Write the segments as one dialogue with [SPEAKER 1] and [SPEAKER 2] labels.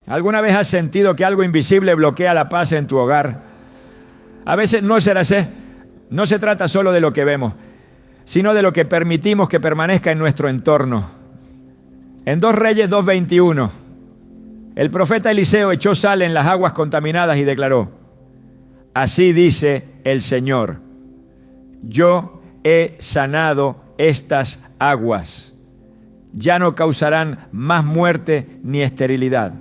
[SPEAKER 1] ¿Alguna vez has sentido que algo invisible bloquea la paz en tu hogar? A veces no se trata solo de lo que vemos, sino de lo que permitimos que permanezca en nuestro entorno. En 2 Reyes 2:21, el profeta Eliseo echó sal en las aguas contaminadas y declaró: así dice el Señor, yo he sanado estas aguas, ya no causarán más muerte ni esterilidad.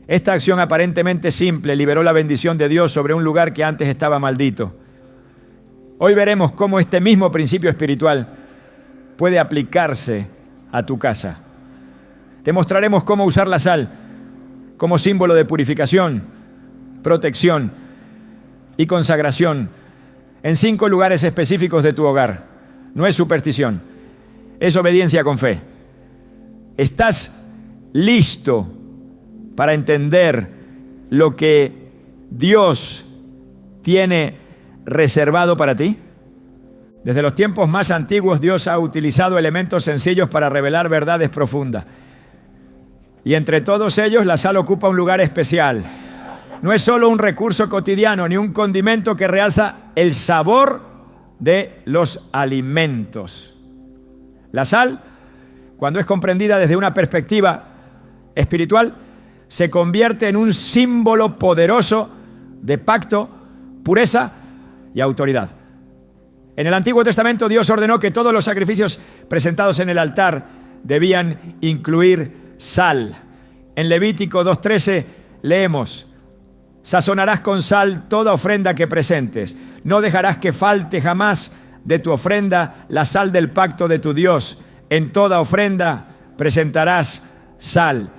[SPEAKER 1] Esta acción aparentemente simple liberó la bendición de Dios sobre un lugar que antes estaba maldito. Hoy veremos cómo este mismo principio espiritual puede aplicarse a tu casa. Te mostraremos cómo usar la sal como símbolo de purificación, protección y consagración en 5 lugares específicos de tu hogar. No es superstición, es obediencia con fe. ¿Estás listo para entender lo que Dios tiene reservado para ti? Desde los tiempos más antiguos, Dios ha utilizado elementos sencillos para revelar verdades profundas. Y entre todos ellos, la sal ocupa un lugar especial. No es solo un recurso cotidiano, ni un condimento que realza el sabor de los alimentos. La sal, cuando es comprendida desde una perspectiva espiritual, se convierte en un símbolo poderoso de pacto, pureza y autoridad. En el Antiguo Testamento, Dios ordenó que todos los sacrificios presentados en el altar debían incluir sal. En Levítico 2:13 leemos: sazonarás con sal toda ofrenda que presentes. No dejarás que falte jamás de tu ofrenda la sal del pacto de tu Dios. En toda ofrenda presentarás sal.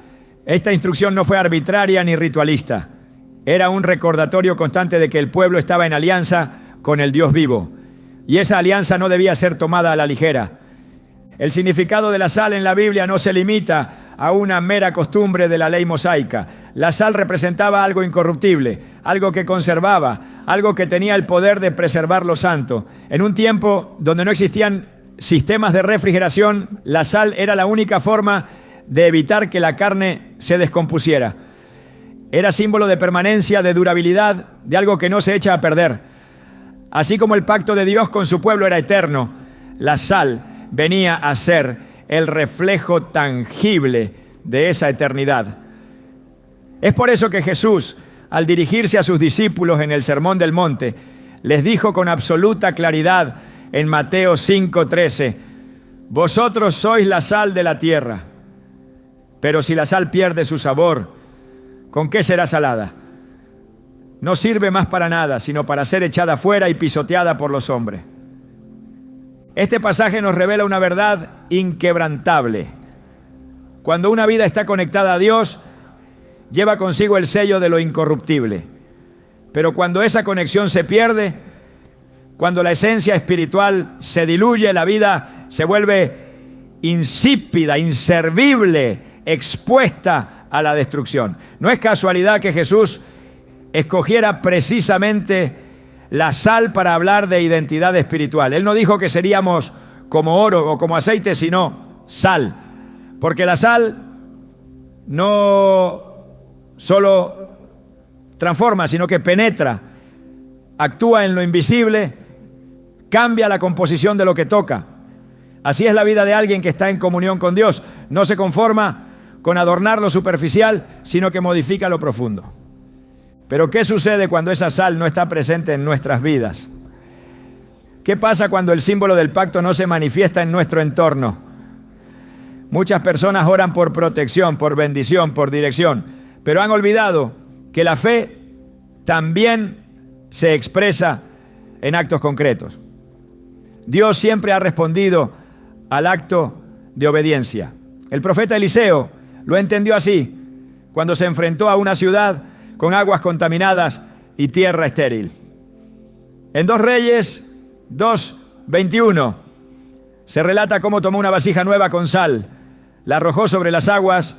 [SPEAKER 1] Esta instrucción no fue arbitraria ni ritualista. Era un recordatorio constante de que el pueblo estaba en alianza con el Dios vivo. Y esa alianza no debía ser tomada a la ligera. El significado de la sal en la Biblia no se limita a una mera costumbre de la ley mosaica. La sal representaba algo incorruptible, algo que conservaba, algo que tenía el poder de preservar lo santo. En un tiempo donde no existían sistemas de refrigeración, la sal era la única forma de evitar que la carne se descompusiera. Era símbolo de permanencia, de durabilidad, de algo que no se echa a perder. Así como el pacto de Dios con su pueblo era eterno, la sal venía a ser el reflejo tangible de esa eternidad. Es por eso que Jesús, al dirigirse a sus discípulos en el Sermón del Monte, les dijo con absoluta claridad en Mateo 5:13: vosotros sois la sal de la tierra, pero si la sal pierde su sabor, ¿con qué será salada? No sirve más para nada, sino para ser echada fuera y pisoteada por los hombres. Este pasaje nos revela una verdad inquebrantable. Cuando una vida está conectada a Dios, lleva consigo el sello de lo incorruptible. Pero cuando esa conexión se pierde, cuando la esencia espiritual se diluye, la vida se vuelve insípida, inservible, expuesta a la destrucción. No es casualidad que Jesús escogiera precisamente la sal para hablar de identidad espiritual. Él no dijo que seríamos como oro o como aceite, sino sal. Porque la sal no solo transforma, sino que penetra, actúa en lo invisible, cambia la composición de lo que toca. Así es la vida de alguien que está en comunión con Dios. No se conforma con adornar lo superficial, sino que modifica lo profundo. Pero ¿qué sucede cuando esa sal no está presente en nuestras vidas? ¿Qué pasa cuando el símbolo del pacto no se manifiesta en nuestro entorno? Muchas personas oran por protección, por bendición, por dirección, pero han olvidado que la fe también se expresa en actos concretos. Dios siempre ha respondido al acto de obediencia. El profeta Eliseo lo entendió así cuando se enfrentó a una ciudad con aguas contaminadas y tierra estéril. En 2 Reyes 2:21 se relata cómo tomó una vasija nueva con sal, la arrojó sobre las aguas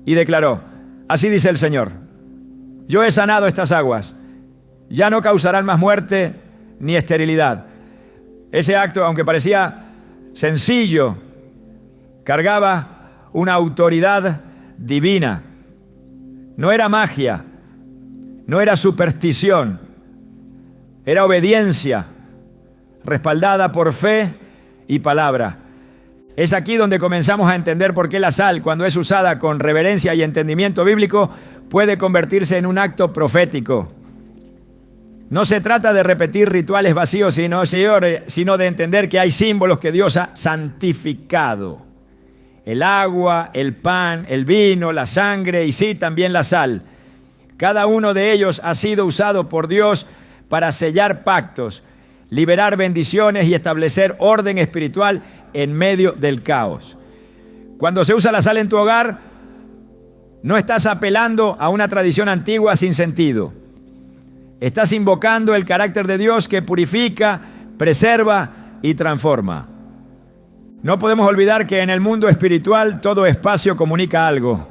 [SPEAKER 1] y declaró: así dice el Señor, yo he sanado estas aguas, ya no causarán más muerte ni esterilidad. Ese acto, aunque parecía sencillo, cargaba una autoridad divina. No era magia, no era superstición, era obediencia, respaldada por fe y palabra. Es aquí donde comenzamos a entender por qué la sal, cuando es usada con reverencia y entendimiento bíblico, puede convertirse en un acto profético. No se trata de repetir rituales vacíos, sino de entender que hay símbolos que Dios ha santificado. El agua, el pan, el vino, la sangre y sí, también la sal. Cada uno de ellos ha sido usado por Dios para sellar pactos, liberar bendiciones y establecer orden espiritual en medio del caos. Cuando se usa la sal en tu hogar, no estás apelando a una tradición antigua sin sentido. Estás invocando el carácter de Dios que purifica, preserva y transforma. No podemos olvidar que en el mundo espiritual todo espacio comunica algo.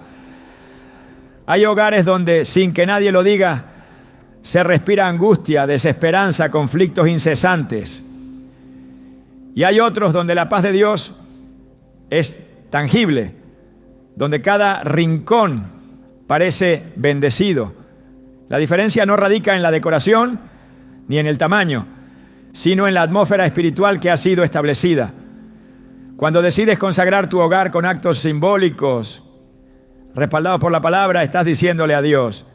[SPEAKER 1] Hay hogares donde, sin que nadie lo diga, se respira angustia, desesperanza, conflictos incesantes. Y hay otros donde la paz de Dios es tangible, donde cada rincón parece bendecido. La diferencia no radica en la decoración ni en el tamaño, sino en la atmósfera espiritual que ha sido establecida. Cuando decides consagrar tu hogar con actos simbólicos, respaldados por la palabra, estás diciéndole a Dios: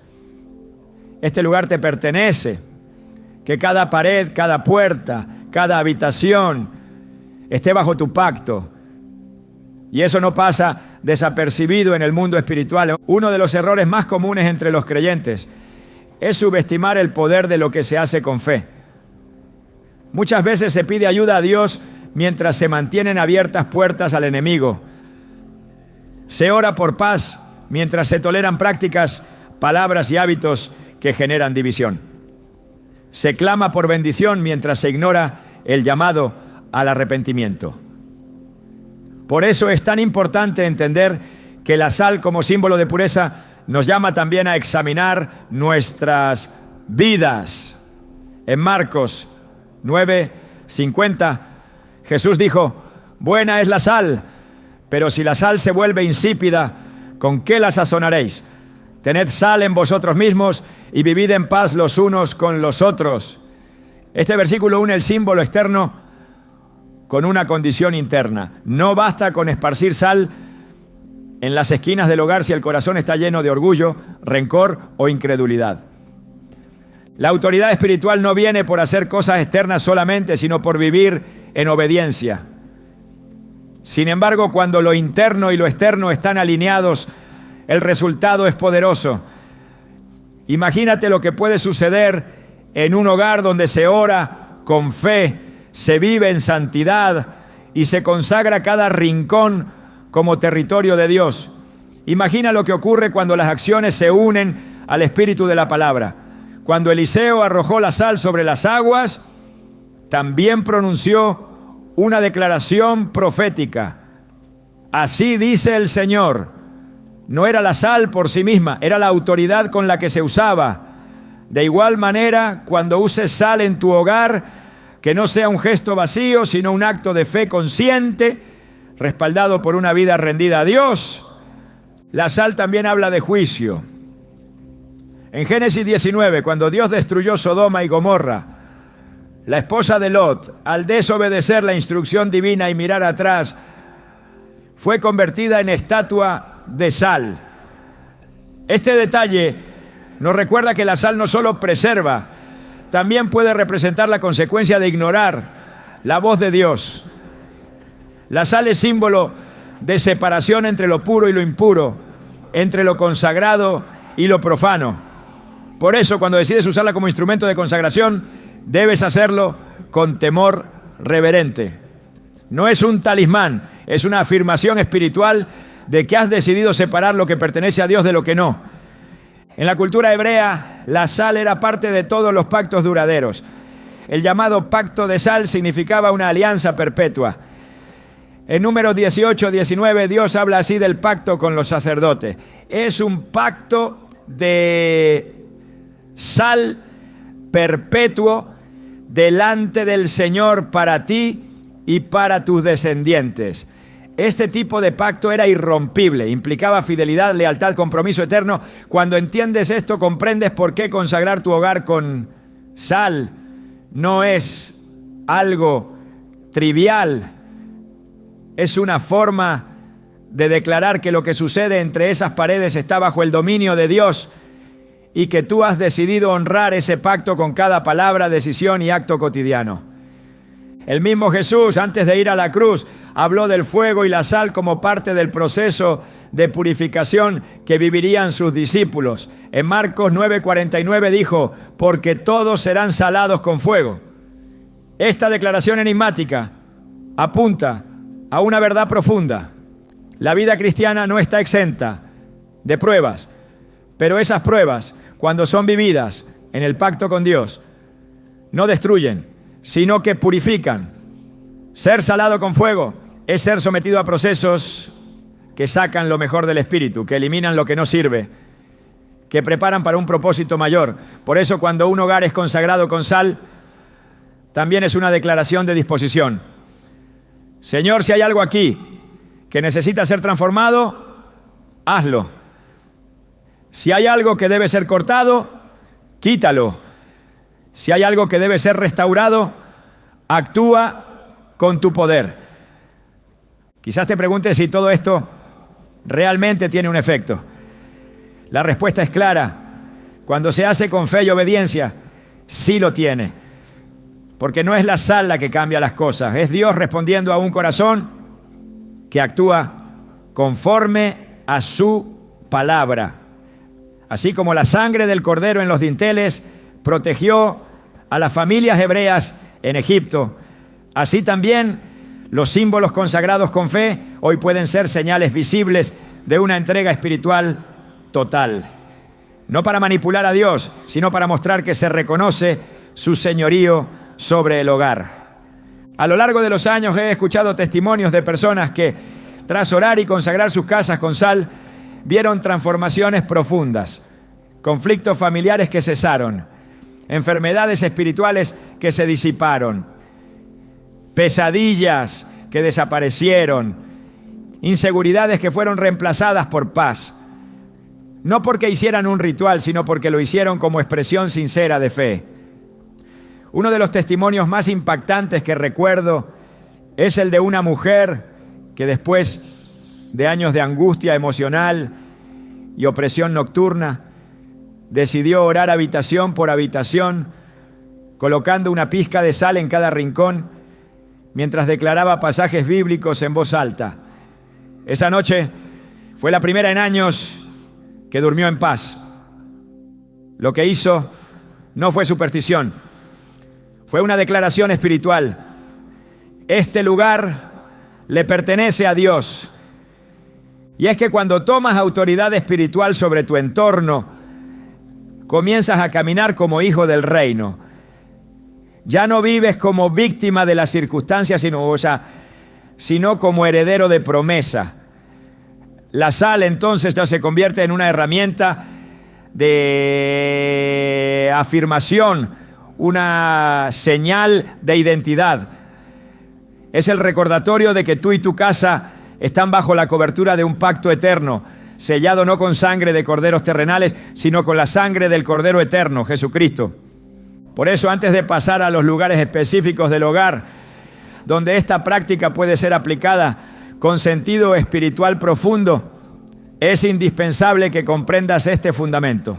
[SPEAKER 1] este lugar te pertenece, que cada pared, cada puerta, cada habitación esté bajo tu pacto. Y eso no pasa desapercibido en el mundo espiritual. Uno de los errores más comunes entre los creyentes es subestimar el poder de lo que se hace con fe. Muchas veces se pide ayuda a Dios mientras se mantienen abiertas puertas al enemigo. Se ora por paz mientras se toleran prácticas, palabras y hábitos que generan división. Se clama por bendición mientras se ignora el llamado al arrepentimiento. Por eso es tan importante entender que la sal, como símbolo de pureza, nos llama también a examinar nuestras vidas. En Marcos 9:50, Jesús dijo: buena es la sal, pero si la sal se vuelve insípida, ¿con qué la sazonaréis? Tened sal en vosotros mismos y vivid en paz los unos con los otros. Este versículo une el símbolo externo con una condición interna. No basta con esparcir sal en las esquinas del hogar si el corazón está lleno de orgullo, rencor o incredulidad. La autoridad espiritual no viene por hacer cosas externas solamente, sino por vivir en obediencia. Sin embargo, cuando lo interno y lo externo están alineados, el resultado es poderoso. Imagínate lo que puede suceder en un hogar donde se ora con fe, se vive en santidad y se consagra cada rincón como territorio de Dios. Imagina lo que ocurre cuando las acciones se unen al espíritu de la palabra. Cuando Eliseo arrojó la sal sobre las aguas, también pronunció una declaración profética. Así dice el Señor. No era la sal por sí misma, era la autoridad con la que se usaba. De igual manera, cuando uses sal en tu hogar, que no sea un gesto vacío, sino un acto de fe consciente, respaldado por una vida rendida a Dios. La sal también habla de juicio. En Génesis 19, cuando Dios destruyó Sodoma y Gomorra, la esposa de Lot, al desobedecer la instrucción divina y mirar atrás, fue convertida en estatua de sal. Este detalle nos recuerda que la sal no solo preserva, también puede representar la consecuencia de ignorar la voz de Dios. La sal es símbolo de separación entre lo puro y lo impuro, entre lo consagrado y lo profano. Por eso, cuando decides usarla como instrumento de consagración, debes hacerlo con temor reverente. No es un talismán, es una afirmación espiritual de que has decidido separar lo que pertenece a Dios de lo que no. En la cultura hebrea, la sal era parte de todos los pactos duraderos. El llamado pacto de sal significaba una alianza perpetua. En Números 18-19, Dios habla así del pacto con los sacerdotes. Es un pacto de sal perpetuo delante del Señor para ti y para tus descendientes. Este tipo de pacto era irrompible, implicaba fidelidad, lealtad, compromiso eterno. Cuando entiendes esto, comprendes por qué consagrar tu hogar con sal no es algo trivial. Es una forma de declarar que lo que sucede entre esas paredes está bajo el dominio de Dios y que tú has decidido honrar ese pacto con cada palabra, decisión y acto cotidiano. El mismo Jesús, antes de ir a la cruz, habló del fuego y la sal como parte del proceso de purificación que vivirían sus discípulos. En Marcos 9:49 dijo, porque todos serán salados con fuego. Esta declaración enigmática apunta a una verdad profunda. La vida cristiana no está exenta de pruebas, pero esas pruebas, cuando son vividas en el pacto con Dios, no destruyen, sino que purifican. Ser salado con fuego es ser sometido a procesos que sacan lo mejor del espíritu, que eliminan lo que no sirve, que preparan para un propósito mayor. Por eso, cuando un hogar es consagrado con sal, también es una declaración de disposición. Señor, si hay algo aquí que necesita ser transformado, hazlo. Si hay algo que debe ser cortado, quítalo. Si hay algo que debe ser restaurado, actúa con tu poder. Quizás te preguntes si todo esto realmente tiene un efecto. La respuesta es clara. Cuando se hace con fe y obediencia, sí lo tiene. Porque no es la sal la que cambia las cosas, es Dios respondiendo a un corazón que actúa conforme a su palabra. Así como la sangre del cordero en los dinteles protegió a las familias hebreas en Egipto, así también los símbolos consagrados con fe hoy pueden ser señales visibles de una entrega espiritual total. No para manipular a Dios, sino para mostrar que se reconoce su señorío sobre el hogar. A lo largo de los años he escuchado testimonios de personas que, tras orar y consagrar sus casas con sal, vieron transformaciones profundas, conflictos familiares que cesaron, enfermedades espirituales que se disiparon, pesadillas que desaparecieron, inseguridades que fueron reemplazadas por paz. No porque hicieran un ritual, sino porque lo hicieron como expresión sincera de fe. Uno de los testimonios más impactantes que recuerdo es el de una mujer que después de años de angustia emocional y opresión nocturna, decidió orar habitación por habitación, colocando una pizca de sal en cada rincón, mientras declaraba pasajes bíblicos en voz alta. Esa noche fue la primera en años que durmió en paz. Lo que hizo no fue superstición, fue una declaración espiritual. Este lugar le pertenece a Dios. Y es que cuando tomas autoridad espiritual sobre tu entorno, comienzas a caminar como hijo del reino. Ya no vives como víctima de las circunstancias, sino como heredero de promesa. La sal entonces ya se convierte en una herramienta de afirmación, una señal de identidad. Es el recordatorio de que tú y tu casa están bajo la cobertura de un pacto eterno, sellado no con sangre de corderos terrenales, sino con la sangre del Cordero eterno, Jesucristo. Por eso, antes de pasar a los lugares específicos del hogar, donde esta práctica puede ser aplicada con sentido espiritual profundo, es indispensable que comprendas este fundamento.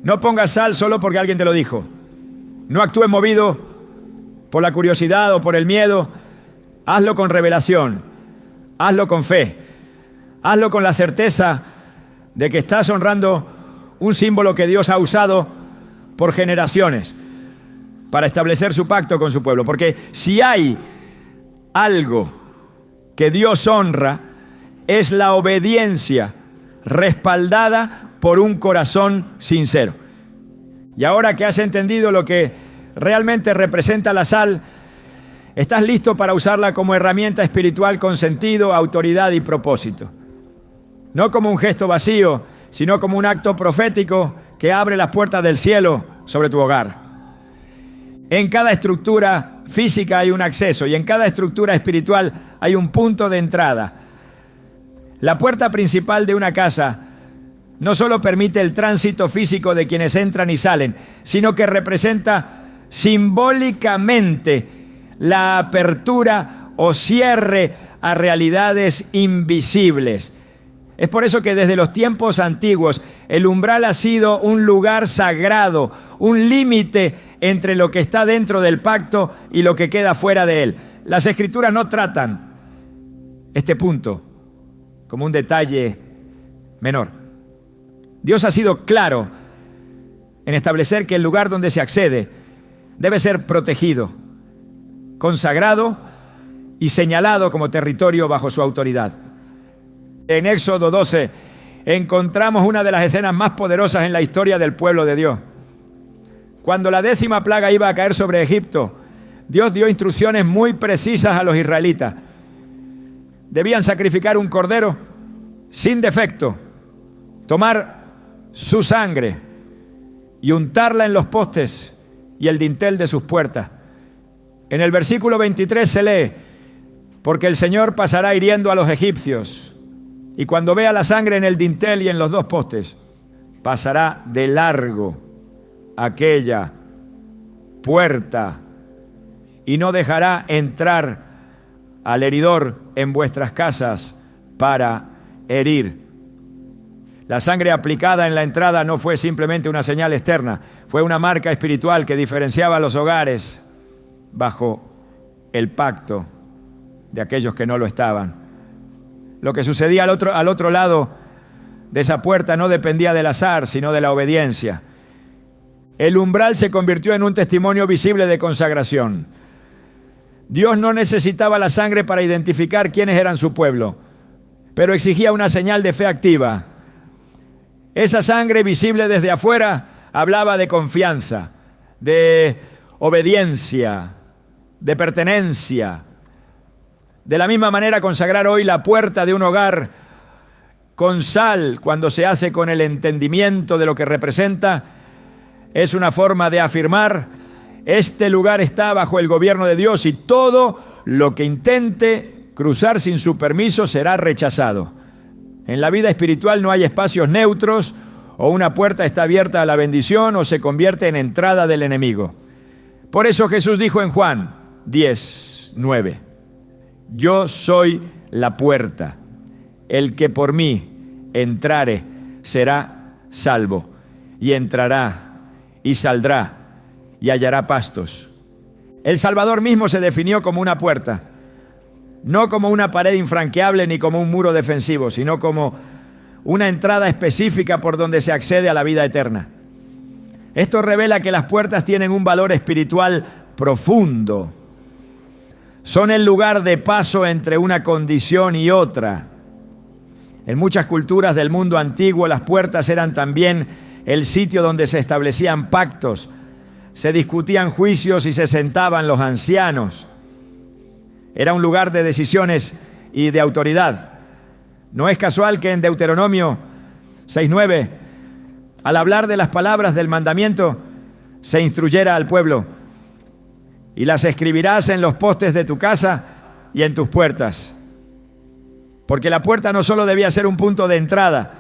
[SPEAKER 1] No pongas sal solo porque alguien te lo dijo. No actúes movido por la curiosidad o por el miedo. Hazlo con revelación. Hazlo con fe. Hazlo con la certeza de que estás honrando un símbolo que Dios ha usado por generaciones para establecer su pacto con su pueblo. Porque si hay algo que Dios honra, es la obediencia respaldada por un corazón sincero. Y ahora que has entendido lo que realmente representa la sal, estás listo para usarla como herramienta espiritual con sentido, autoridad y propósito. No como un gesto vacío, sino como un acto profético que abre las puertas del cielo sobre tu hogar. En cada estructura física hay un acceso y en cada estructura espiritual hay un punto de entrada. La puerta principal de una casa no solo permite el tránsito físico de quienes entran y salen, sino que representa simbólicamente la apertura o cierre a realidades invisibles. Es por eso que desde los tiempos antiguos el umbral ha sido un lugar sagrado, un límite entre lo que está dentro del pacto y lo que queda fuera de él. Las Escrituras no tratan este punto como un detalle menor. Dios ha sido claro en establecer que el lugar donde se accede debe ser protegido, consagrado y señalado como territorio bajo su autoridad. En Éxodo 12 encontramos una de las escenas más poderosas en la historia del pueblo de Dios. Cuando la 10ª plaga iba a caer sobre Egipto, Dios dio instrucciones muy precisas a los israelitas. Debían sacrificar un cordero sin defecto, tomar su sangre y untarla en los postes y el dintel de sus puertas. En el versículo 23 se lee: porque el Señor pasará hiriendo a los egipcios, y cuando vea la sangre en el dintel y en los 2 postes, pasará de largo aquella puerta y no dejará entrar al heridor en vuestras casas para herir. La sangre aplicada en la entrada no fue simplemente una señal externa, fue una marca espiritual que diferenciaba a los hogares bajo el pacto de aquellos que no lo estaban. Lo que sucedía al otro lado de esa puerta no dependía del azar, sino de la obediencia. El umbral se convirtió en un testimonio visible de consagración. Dios no necesitaba la sangre para identificar quiénes eran su pueblo, pero exigía una señal de fe activa. Esa sangre visible desde afuera hablaba de confianza, de obediencia, de pertenencia. De la misma manera, consagrar hoy la puerta de un hogar con sal, cuando se hace con el entendimiento de lo que representa, es una forma de afirmar: este lugar está bajo el gobierno de Dios y todo lo que intente cruzar sin su permiso será rechazado. En la vida espiritual no hay espacios neutros, o una puerta está abierta a la bendición o se convierte en entrada del enemigo. Por eso Jesús dijo en Juan 10:9: yo soy la puerta, el que por mí entrare será salvo, y entrará y saldrá y hallará pastos. El Salvador mismo se definió como una puerta, no como una pared infranqueable ni como un muro defensivo, sino como una entrada específica por donde se accede a la vida eterna. Esto revela que las puertas tienen un valor espiritual profundo. Son el lugar de paso entre una condición y otra. En muchas culturas del mundo antiguo, las puertas eran también el sitio donde se establecían pactos, se discutían juicios y se sentaban los ancianos. Era un lugar de decisiones y de autoridad. No es casual que en Deuteronomio 6:9, al hablar de las palabras del mandamiento, se instruyera al pueblo: y las escribirás en los postes de tu casa y en tus puertas. Porque la puerta no solo debía ser un punto de entrada,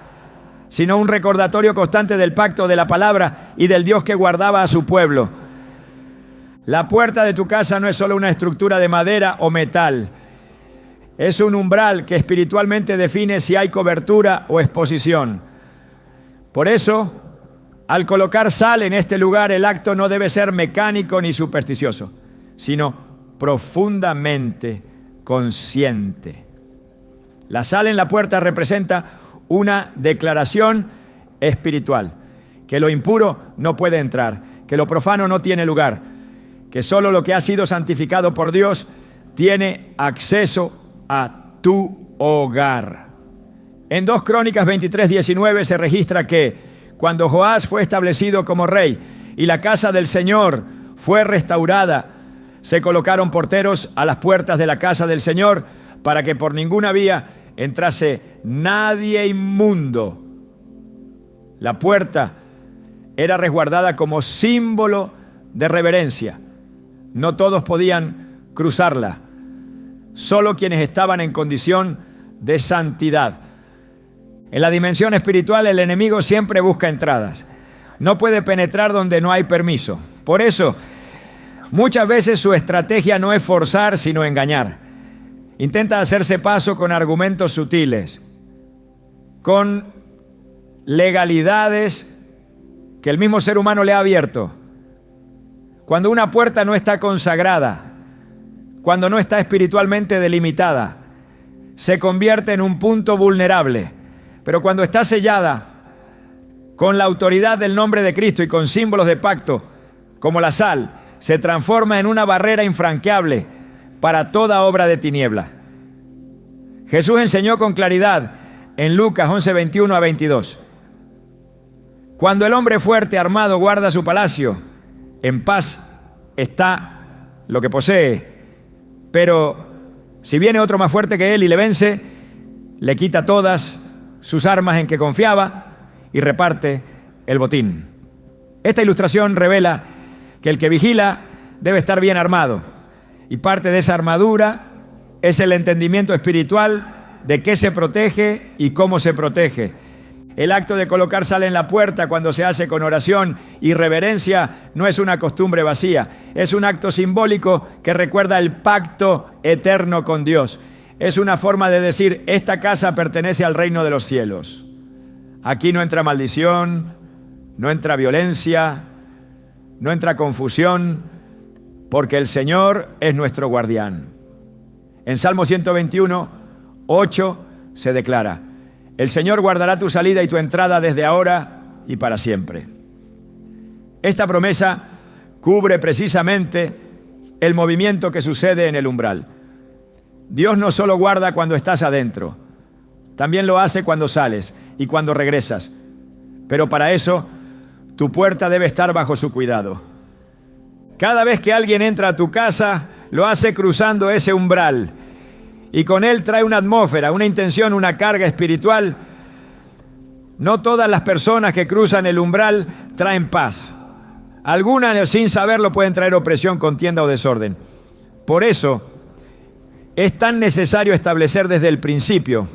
[SPEAKER 1] sino un recordatorio constante del pacto, de la palabra y del Dios que guardaba a su pueblo. La puerta de tu casa no es solo una estructura de madera o metal. Es un umbral que espiritualmente define si hay cobertura o exposición. Por eso, al colocar sal en este lugar, el acto no debe ser mecánico ni supersticioso, sino profundamente consciente. La sal en la puerta representa una declaración espiritual, que lo impuro no puede entrar, que lo profano no tiene lugar, que solo lo que ha sido santificado por Dios tiene acceso a tu hogar. En 2 Crónicas 23:19 se registra que cuando Joás fue establecido como rey y la casa del Señor fue restaurada, se colocaron porteros a las puertas de la casa del Señor para que por ninguna vía entrase nadie inmundo. La puerta era resguardada como símbolo de reverencia, No todos podían cruzarla, solo quienes estaban en condición de santidad. En la dimensión espiritual, el enemigo siempre busca entradas. No puede penetrar donde no hay permiso. Por eso, muchas veces su estrategia no es forzar, sino engañar. Intenta hacerse paso con argumentos sutiles, con legalidades que el mismo ser humano le ha abierto. Cuando una puerta no está consagrada, cuando no está espiritualmente delimitada, se convierte en un punto vulnerable. Pero cuando está sellada con la autoridad del nombre de Cristo y con símbolos de pacto, como la sal, se transforma en una barrera infranqueable para toda obra de tiniebla. Jesús enseñó con claridad en Lucas 11:21 a 22. Cuando el hombre fuerte armado guarda su palacio, en paz está lo que posee. Pero si viene otro más fuerte que él y le vence, le quita todas sus armas en que confiaba y reparte el botín. Esta ilustración revela que el que vigila debe estar bien armado, y parte de esa armadura es el entendimiento espiritual de qué se protege y cómo se protege. El acto de colocar sal en la puerta cuando se hace con oración y reverencia no es una costumbre vacía, es un acto simbólico que recuerda el pacto eterno con Dios. Es una forma de decir: esta casa pertenece al reino de los cielos. Aquí no entra maldición, no entra violencia, no entra confusión, porque el Señor es nuestro guardián. En Salmo 121, 8 se declara: el Señor guardará tu salida y tu entrada desde ahora y para siempre. Esta promesa cubre precisamente el movimiento que sucede en el umbral. Dios no solo guarda cuando estás adentro, también lo hace cuando sales y cuando regresas. Pero para eso, tu puerta debe estar bajo su cuidado. Cada vez que alguien entra a tu casa, lo hace cruzando ese umbral. Y con él trae una atmósfera, una intención, una carga espiritual. No todas las personas que cruzan el umbral traen paz. Algunas, sin saberlo, pueden traer opresión, contienda o desorden. Por eso, es tan necesario establecer desde el principio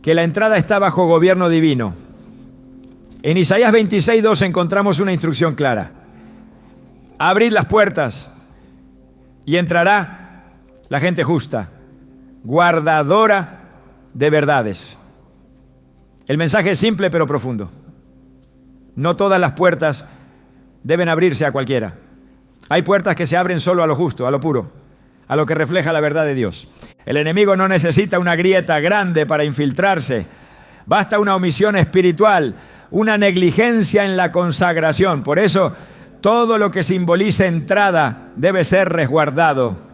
[SPEAKER 1] que la entrada está bajo gobierno divino. En Isaías 26:2 encontramos una instrucción clara: abrid las puertas y entrará la gente justa, guardadora de verdades. El mensaje es simple pero profundo. No todas las puertas deben abrirse a cualquiera. Hay puertas que se abren solo a lo justo, a lo puro, a lo que refleja la verdad de Dios. El enemigo no necesita una grieta grande para infiltrarse. Basta una omisión espiritual, una negligencia en la consagración. Por eso, todo lo que simbolice entrada debe ser resguardado.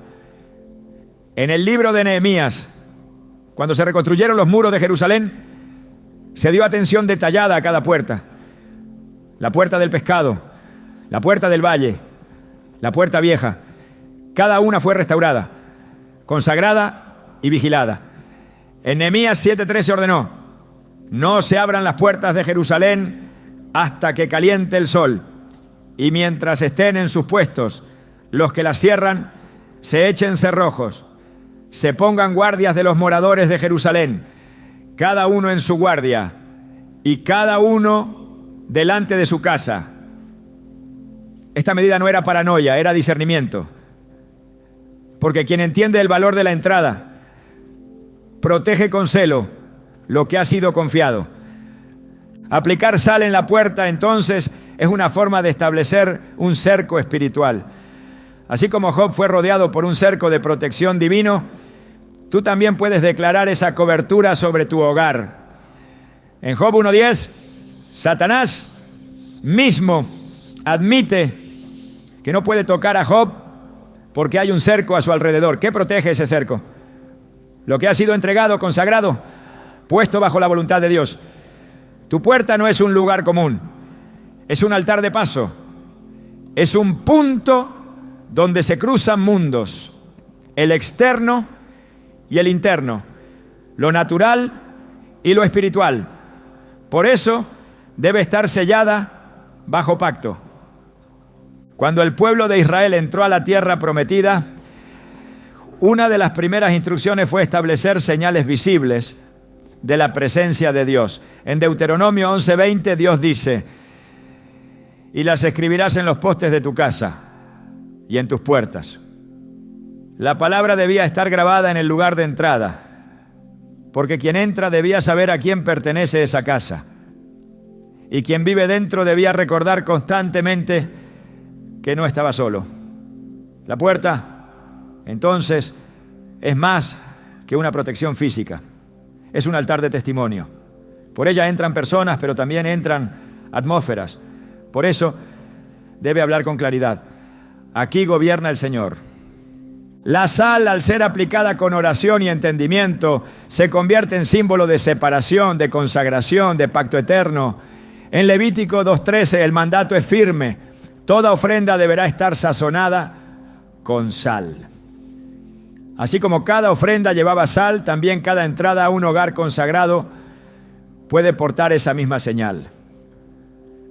[SPEAKER 1] En el libro de Nehemías, cuando se reconstruyeron los muros de Jerusalén, se dio atención detallada a cada puerta. La puerta del pescado, la puerta del valle, la puerta vieja. Cada una fue restaurada, consagrada y vigilada. En Nehemías 7:3 se ordenó: no se abran las puertas de Jerusalén hasta que caliente el sol, y mientras estén en sus puestos, los que las cierran se echen cerrojos, se pongan guardias de los moradores de Jerusalén, cada uno en su guardia, y cada uno delante de su casa. Esta medida no era paranoia, era discernimiento. Porque quien entiende el valor de la entrada, protege con celo lo que ha sido confiado. Aplicar sal en la puerta, entonces, es una forma de establecer un cerco espiritual. Así como Job fue rodeado por un cerco de protección divino, tú también puedes declarar esa cobertura sobre tu hogar. En Job 1:10, Satanás mismo admite que no puede tocar a Job porque hay un cerco a su alrededor. ¿Qué protege ese cerco? Lo que ha sido entregado, consagrado, puesto bajo la voluntad de Dios. Tu puerta no es un lugar común, es un altar de paso, es un punto donde se cruzan mundos, el externo y el interno, lo natural y lo espiritual. Por eso debe estar sellada bajo pacto. Cuando el pueblo de Israel entró a la tierra prometida, una de las primeras instrucciones fue establecer señales visibles de la presencia de Dios. En Deuteronomio 11:20 Dios dice: y las escribirás en los postes de tu casa y en tus puertas. La palabra debía estar grabada en el lugar de entrada, porque quien entra debía saber a quién pertenece esa casa. Y quien vive dentro debía recordar constantemente que no estaba solo. La puerta, entonces, es más que una protección física. Es un altar de testimonio. Por ella entran personas, pero también entran atmósferas. Por eso debe hablar con claridad. Aquí gobierna el Señor. La sal, al ser aplicada con oración y entendimiento, se convierte en símbolo de separación, de consagración, de pacto eterno. En Levítico 2:13 el mandato es firme: toda ofrenda deberá estar sazonada con sal. Así como cada ofrenda llevaba sal, también cada entrada a un hogar consagrado puede portar esa misma señal.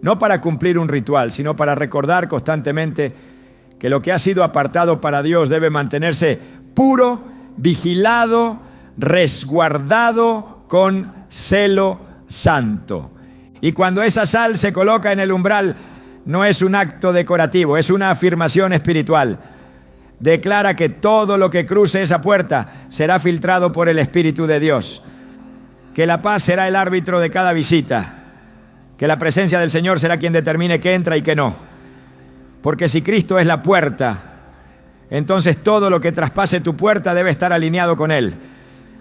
[SPEAKER 1] No para cumplir un ritual, sino para recordar constantemente que lo que ha sido apartado para Dios debe mantenerse puro, vigilado, resguardado con celo santo. Y cuando esa sal se coloca en el umbral, no es un acto decorativo, es una afirmación espiritual. Declara que todo lo que cruce esa puerta será filtrado por el Espíritu de Dios, que la paz será el árbitro de cada visita, que la presencia del Señor será quien determine qué entra y qué no. Porque si Cristo es la puerta, entonces todo lo que traspase tu puerta debe estar alineado con Él.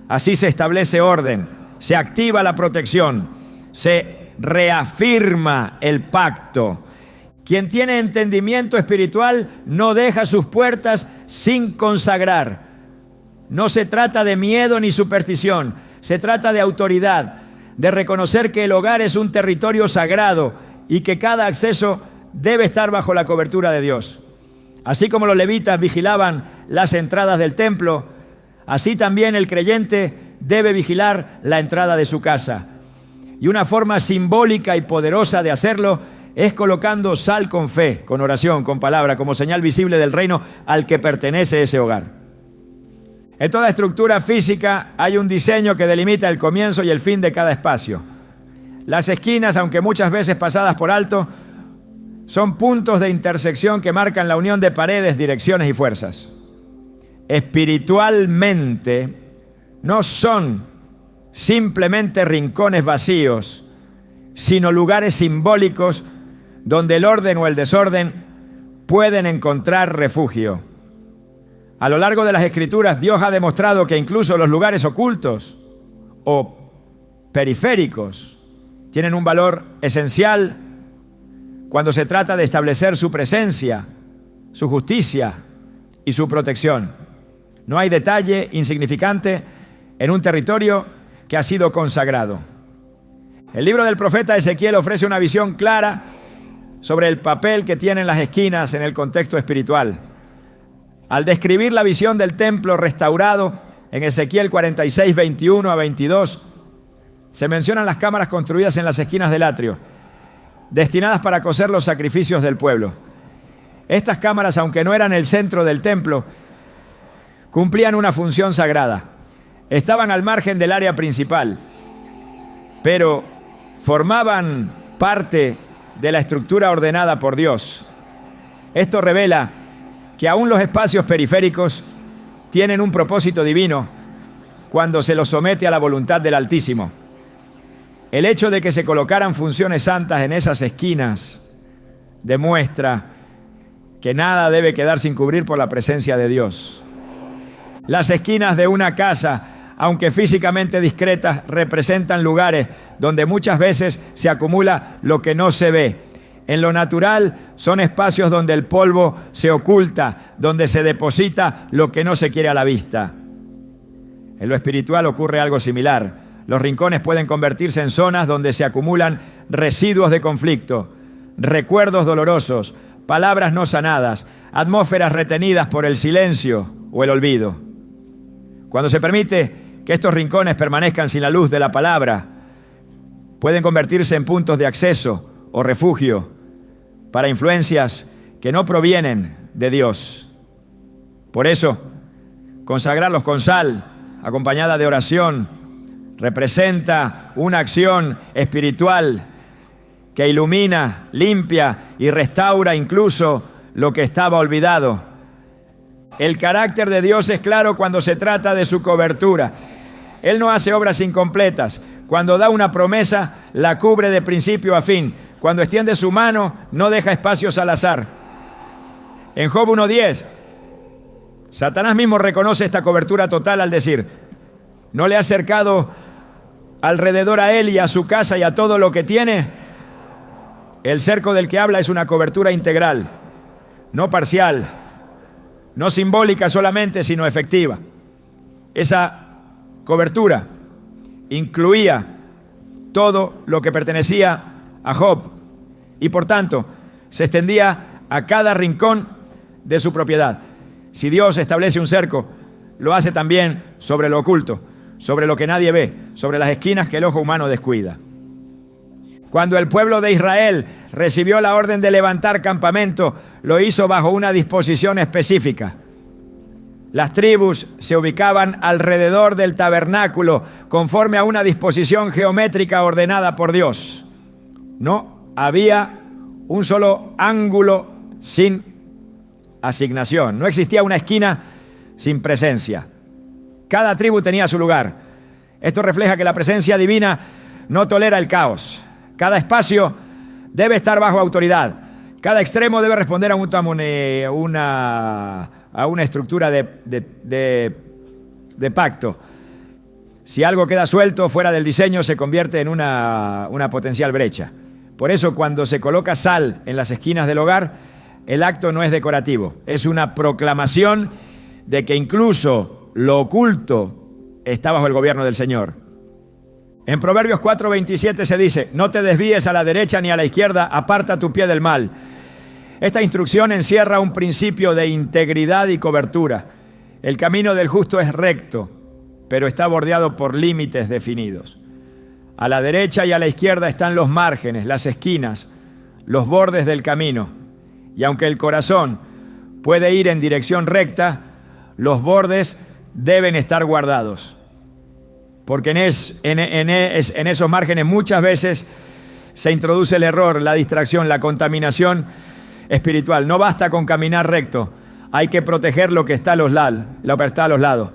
[SPEAKER 1] Así se establece orden, se activa la protección, se reafirma el pacto. Quien tiene entendimiento espiritual no deja sus puertas sin consagrar. No se trata de miedo ni superstición, se trata de autoridad, de reconocer que el hogar es un territorio sagrado y que cada acceso debe estar bajo la cobertura de Dios. Así como los levitas vigilaban las entradas del templo, así también el creyente debe vigilar la entrada de su casa. Y una forma simbólica y poderosa de hacerlo es colocando sal con fe, con oración, con palabra, como señal visible del reino al que pertenece ese hogar. En toda estructura física hay un diseño que delimita el comienzo y el fin de cada espacio. Las esquinas, aunque muchas veces pasadas por alto, son puntos de intersección que marcan la unión de paredes, direcciones y fuerzas. Espiritualmente, no son simplemente rincones vacíos, sino lugares simbólicos donde el orden o el desorden pueden encontrar refugio. A lo largo de las Escrituras, Dios ha demostrado que incluso los lugares ocultos o periféricos tienen un valor esencial cuando se trata de establecer su presencia, su justicia y su protección. No hay detalle insignificante en un territorio que ha sido consagrado. El libro del profeta Ezequiel ofrece una visión clara sobre el papel que tienen las esquinas en el contexto espiritual. Al describir la visión del templo restaurado en Ezequiel 46, 21 a 22, se mencionan las cámaras construidas en las esquinas del atrio, destinadas para cocer los sacrificios del pueblo. Estas cámaras, aunque no eran el centro del templo, cumplían una función sagrada. Estaban al margen del área principal, pero formaban parte de la estructura ordenada por Dios. Esto revela que aún los espacios periféricos tienen un propósito divino cuando se los somete a la voluntad del Altísimo. El hecho de que se colocaran funciones santas en esas esquinas demuestra que nada debe quedar sin cubrir por la presencia de Dios. Las esquinas de una casa, aunque físicamente discretas, representan lugares donde muchas veces se acumula lo que no se ve. En lo natural son espacios donde el polvo se oculta, donde se deposita lo que no se quiere a la vista. En lo espiritual ocurre algo similar. Los rincones pueden convertirse en zonas donde se acumulan residuos de conflicto, recuerdos dolorosos, palabras no sanadas, atmósferas retenidas por el silencio o el olvido. Cuando se permite que estos rincones permanezcan sin la luz de la palabra, pueden convertirse en puntos de acceso o refugio para influencias que no provienen de Dios. Por eso, consagrarlos con sal, acompañada de oración, representa una acción espiritual que ilumina, limpia y restaura incluso lo que estaba olvidado. El carácter de Dios es claro cuando se trata de su cobertura. Él no hace obras incompletas. Cuando da una promesa, la cubre de principio a fin. Cuando extiende su mano, no deja espacios al azar. En Job 1:10, Satanás mismo reconoce esta cobertura total al decir: ¿no le ha cercado alrededor a él y a su casa y a todo lo que tiene? El cerco del que habla es una cobertura integral, no parcial, no simbólica solamente, sino efectiva. Esa cobertura incluía todo lo que pertenecía a Job y por tanto se extendía a cada rincón de su propiedad. Si Dios establece un cerco, lo hace también sobre lo oculto, sobre lo que nadie ve, sobre las esquinas que el ojo humano descuida. Cuando el pueblo de Israel recibió la orden de levantar campamento, lo hizo bajo una disposición específica. Las tribus se ubicaban alrededor del tabernáculo conforme a una disposición geométrica ordenada por Dios. No había un solo ángulo sin asignación. No existía una esquina sin presencia. Cada tribu tenía su lugar. Esto refleja que la presencia divina no tolera el caos. Cada espacio debe estar bajo autoridad. Cada extremo debe responder a una estructura de pacto. Si algo queda suelto fuera del diseño, se convierte en una potencial brecha. Por eso, cuando se coloca sal en las esquinas del hogar, el acto no es decorativo, es una proclamación de que incluso lo oculto está bajo el gobierno del Señor. En Proverbios 4:27 se dice: no te desvíes a la derecha ni a la izquierda, aparta tu pie del mal. Esta instrucción encierra un principio de integridad y cobertura. El camino del justo es recto, pero está bordeado por límites definidos. A la derecha y a la izquierda están los márgenes, las esquinas, los bordes del camino. Y aunque el corazón puede ir en dirección recta, los bordes deben estar guardados. Porque en esos márgenes muchas veces se introduce el error, la distracción, la contaminación espiritual. No basta con caminar recto, hay que proteger lo que está a los lados.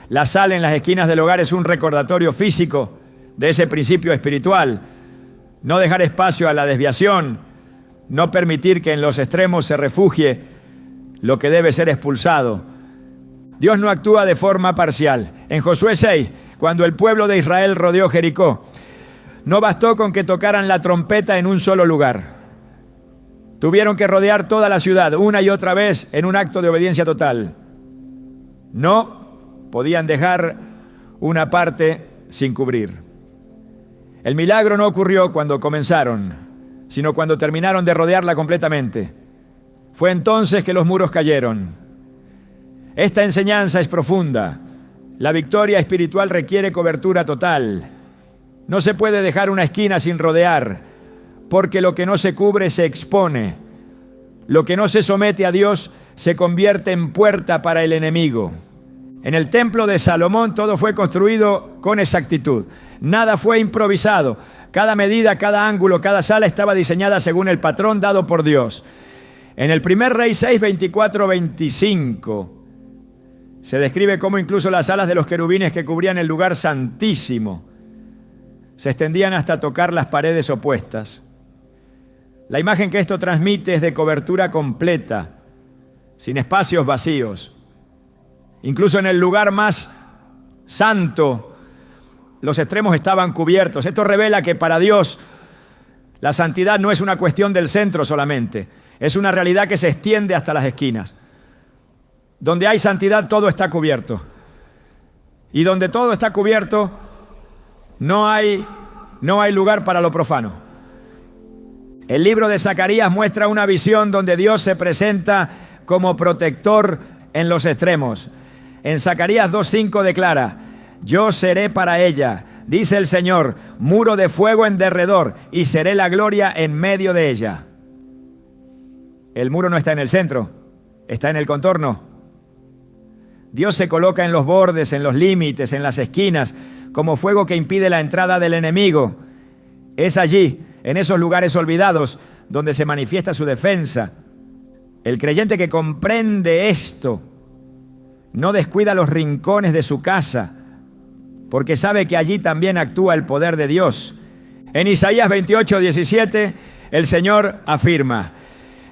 [SPEAKER 1] La sal en las esquinas del hogar es un recordatorio físico de ese principio espiritual. No dejar espacio a la desviación, no permitir que en los extremos se refugie lo que debe ser expulsado. Dios no actúa de forma parcial. En Josué 6, cuando el pueblo de Israel rodeó Jericó, no bastó con que tocaran la trompeta en un solo lugar. Tuvieron que rodear toda la ciudad una y otra vez en un acto de obediencia total. No podían dejar una parte sin cubrir. El milagro no ocurrió cuando comenzaron, sino cuando terminaron de rodearla completamente. Fue entonces que los muros cayeron. Esta enseñanza es profunda. La victoria espiritual requiere cobertura total. No se puede dejar una esquina sin rodear, porque lo que no se cubre se expone. Lo que no se somete a Dios se convierte en puerta para el enemigo. En el templo de Salomón todo fue construido con exactitud. Nada fue improvisado. Cada medida, cada ángulo, cada sala estaba diseñada según el patrón dado por Dios. En el primer Rey 6, 24-25 se describe cómo incluso las alas de los querubines que cubrían el lugar santísimo se extendían hasta tocar las paredes opuestas. La imagen que esto transmite es de cobertura completa, sin espacios vacíos. Incluso en el lugar más santo, los extremos estaban cubiertos. Esto revela que para Dios la santidad no es una cuestión del centro solamente, es una realidad que se extiende hasta las esquinas. Donde hay santidad, todo está cubierto. Y donde todo está cubierto, no hay lugar para lo profano. El libro de Zacarías muestra una visión donde Dios se presenta como protector en los extremos. En Zacarías 2:5 declara: yo seré para ella, dice el Señor, muro de fuego en derredor, y seré la gloria en medio de ella. El muro no está en el centro, está en el contorno. Dios se coloca en los bordes, en los límites, en las esquinas, como fuego que impide la entrada del enemigo. Es allí, en esos lugares olvidados, donde se manifiesta su defensa. El creyente que comprende esto no descuida los rincones de su casa, porque sabe que allí también actúa el poder de Dios. En Isaías 28:17, el Señor afirma: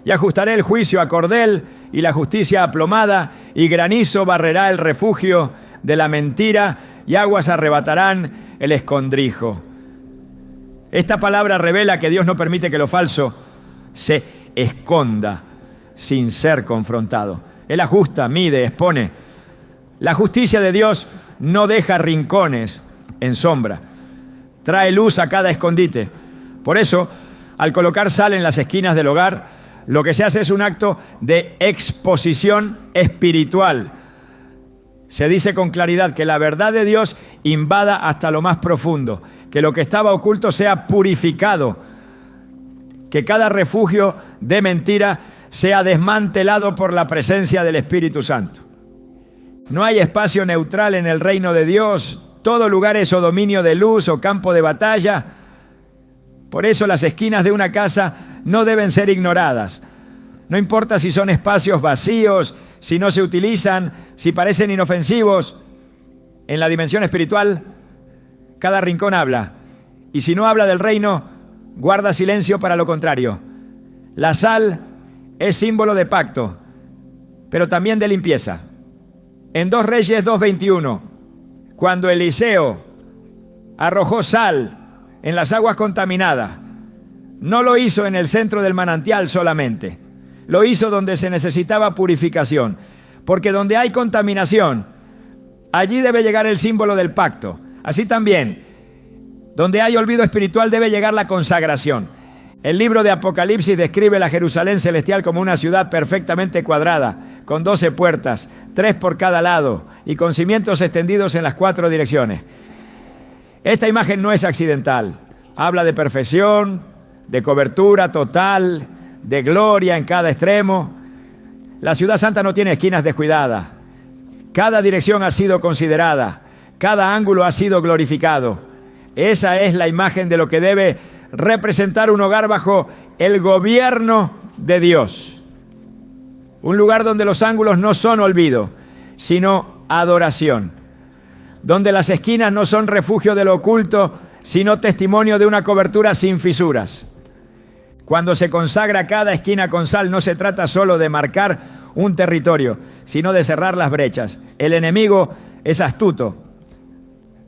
[SPEAKER 1] y ajustaré el juicio a cordel y la justicia a plomada, y granizo barrerá el refugio de la mentira, y aguas arrebatarán el escondrijo. Esta palabra revela que Dios no permite que lo falso se esconda sin ser confrontado. Él ajusta, mide, expone. La justicia de Dios no deja rincones en sombra. Trae luz a cada escondite. Por eso, al colocar sal en las esquinas del hogar, lo que se hace es un acto de exposición espiritual. Se dice con claridad que la verdad de Dios invada hasta lo más profundo, que lo que estaba oculto sea purificado, que cada refugio de mentira sea desmantelado por la presencia del Espíritu Santo. No hay espacio neutral en el reino de Dios. Todo lugar es o dominio de luz o campo de batalla. Por eso las esquinas de una casa no deben ser ignoradas. No importa si son espacios vacíos, si no se utilizan, si parecen inofensivos. En la dimensión espiritual, cada rincón habla. Y si no habla del reino, guarda silencio para lo contrario. La sal es símbolo de pacto, pero también de limpieza. En 2 Reyes 2:21, cuando Eliseo arrojó sal en las aguas contaminadas, no lo hizo en el centro del manantial solamente, lo hizo donde se necesitaba purificación, porque donde hay contaminación, allí debe llegar el símbolo del pacto. Así también, donde hay olvido espiritual debe llegar la consagración. El libro de Apocalipsis describe la Jerusalén celestial como una ciudad perfectamente cuadrada, con 12 puertas, 3 por cada lado, y con cimientos extendidos en las 4 direcciones. Esta imagen no es accidental. Habla de perfección, de cobertura total, de gloria en cada extremo. La ciudad santa no tiene esquinas descuidadas. Cada dirección ha sido considerada. Cada ángulo ha sido glorificado. Esa es la imagen de lo que debe representar un hogar bajo el gobierno de Dios. Un lugar donde los ángulos no son olvido, sino adoración. Donde las esquinas no son refugio de lo oculto, sino testimonio de una cobertura sin fisuras. Cuando se consagra cada esquina con sal, no se trata solo de marcar un territorio, sino de cerrar las brechas. El enemigo es astuto,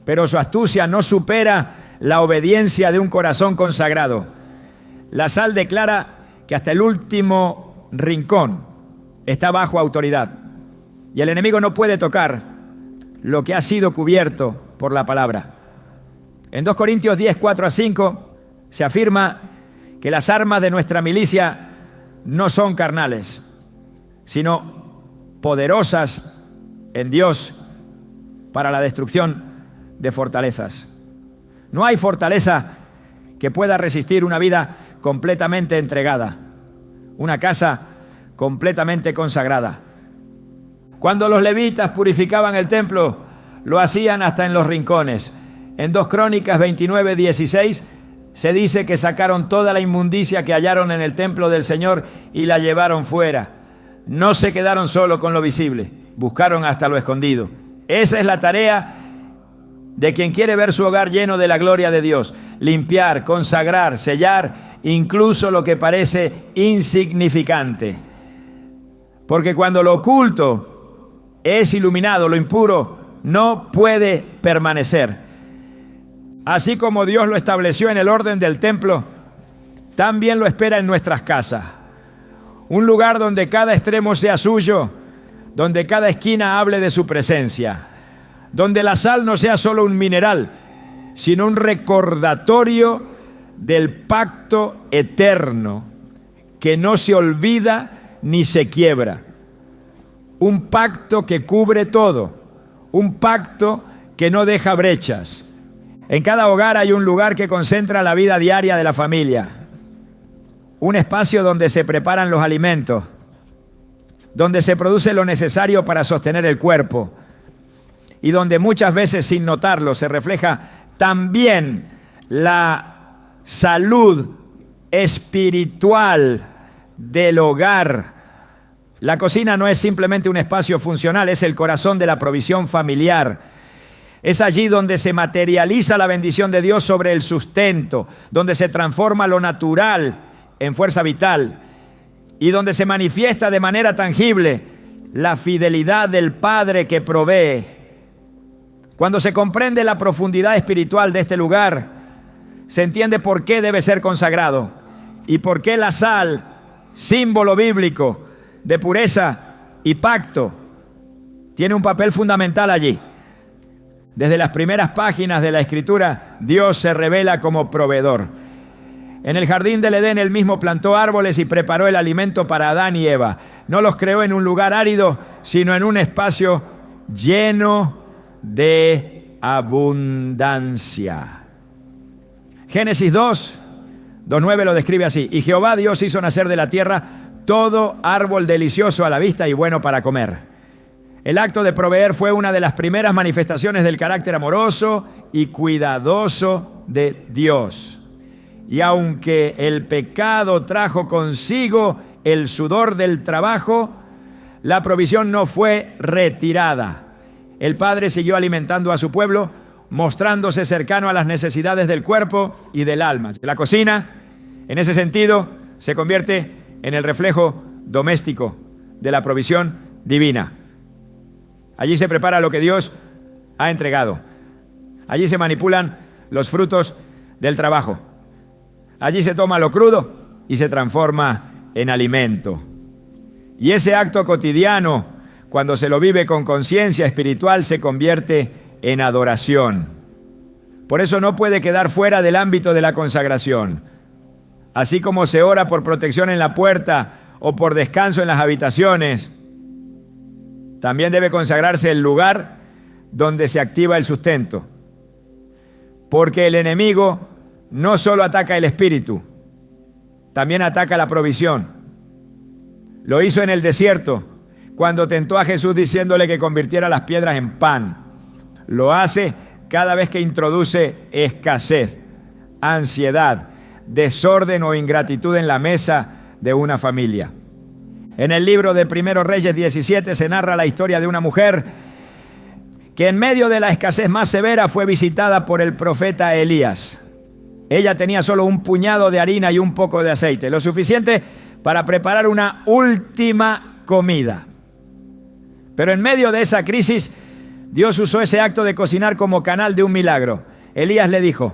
[SPEAKER 1] pero su astucia no supera la obediencia de un corazón consagrado. La sal declara que hasta el último rincón está bajo autoridad, y el enemigo no puede tocar lo que ha sido cubierto por la palabra. En 2 Corintios 10, 4-5 se afirma que las armas de nuestra milicia no son carnales, sino poderosas en Dios para la destrucción de fortalezas. No hay fortaleza que pueda resistir una vida completamente entregada, una casa completamente consagrada. Cuando los levitas purificaban el templo, lo hacían hasta en los rincones. En 2 Crónicas 29:16 se dice que sacaron toda la inmundicia que hallaron en el templo del Señor y la llevaron fuera. No se quedaron solo con lo visible, buscaron hasta lo escondido. Esa es la tarea de quien quiere ver su hogar lleno de la gloria de Dios. Limpiar, consagrar, sellar, incluso lo que parece insignificante. Porque cuando lo oculto es iluminado, lo impuro no puede permanecer. Así como Dios lo estableció en el orden del templo, también lo espera en nuestras casas. Un lugar donde cada extremo sea suyo, donde cada esquina hable de su presencia, donde la sal no sea solo un mineral, sino un recordatorio del pacto eterno que no se olvida ni se quiebra. Un pacto que cubre todo, un pacto que no deja brechas. En cada hogar hay un lugar que concentra la vida diaria de la familia. un espacio donde se preparan los alimentos, donde se produce lo necesario para sostener el cuerpo y donde muchas veces, sin notarlo, se refleja también la salud espiritual del hogar. La cocina no es simplemente un espacio funcional, es el corazón de la provisión familiar. Es allí donde se materializa la bendición de Dios sobre el sustento, donde se transforma lo natural en fuerza vital y donde se manifiesta de manera tangible la fidelidad del Padre que provee. Cuando se comprende la profundidad espiritual de este lugar, se entiende por qué debe ser consagrado y por qué la sal, símbolo bíblico de pureza y pacto, tiene un papel fundamental allí. Desde las primeras páginas de la Escritura, Dios se revela como proveedor. En el jardín del Edén, Él mismo plantó árboles y preparó el alimento para Adán y Eva. No los creó en un lugar árido, sino en un espacio lleno de abundancia. Génesis 2:9 lo describe así: y Jehová Dios hizo nacer de la tierra todo árbol delicioso a la vista y bueno para comer. El acto de proveer fue una de las primeras manifestaciones del carácter amoroso y cuidadoso de Dios. Y aunque el pecado trajo consigo el sudor del trabajo, la provisión no fue retirada. El Padre siguió alimentando a su pueblo, mostrándose cercano a las necesidades del cuerpo y del alma. La cocina, en ese sentido, se convierte en el reflejo doméstico de la provisión divina. Allí se prepara lo que Dios ha entregado. Allí se manipulan los frutos del trabajo. Allí se toma lo crudo y se transforma en alimento. Y ese acto cotidiano, cuando se lo vive con conciencia espiritual, se convierte en adoración. Por eso no puede quedar fuera del ámbito de la consagración. Así como se ora por protección en la puerta o por descanso en las habitaciones, también debe consagrarse el lugar donde se activa el sustento. Porque el enemigo no solo ataca el espíritu, también ataca la provisión. Lo hizo en el desierto, cuando tentó a Jesús diciéndole que convirtiera las piedras en pan. Lo hace cada vez que introduce escasez, ansiedad, desorden o ingratitud en la mesa de una familia. En el libro de 1 Reyes 17 se narra la historia de una mujer que en medio de la escasez más severa fue visitada por el profeta Elías. Ella tenía solo un puñado de harina y un poco de aceite, lo suficiente para preparar una última comida. Pero en medio de esa crisis, Dios usó ese acto de cocinar como canal de un milagro. Elías le dijo: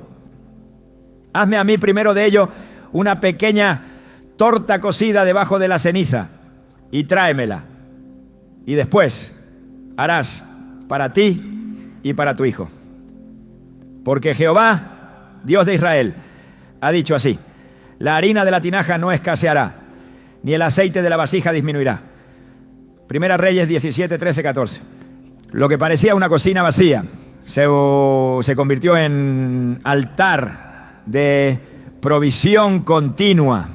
[SPEAKER 1] hazme a mí primero de ello una pequeña torta cocida debajo de la ceniza y tráemela. Y después harás para ti y para tu hijo. Porque Jehová, Dios de Israel, ha dicho así: la harina de la tinaja no escaseará, ni el aceite de la vasija disminuirá. Primera Reyes 17, 13, 14. Lo que parecía una cocina vacía se convirtió en altar de provisión continua.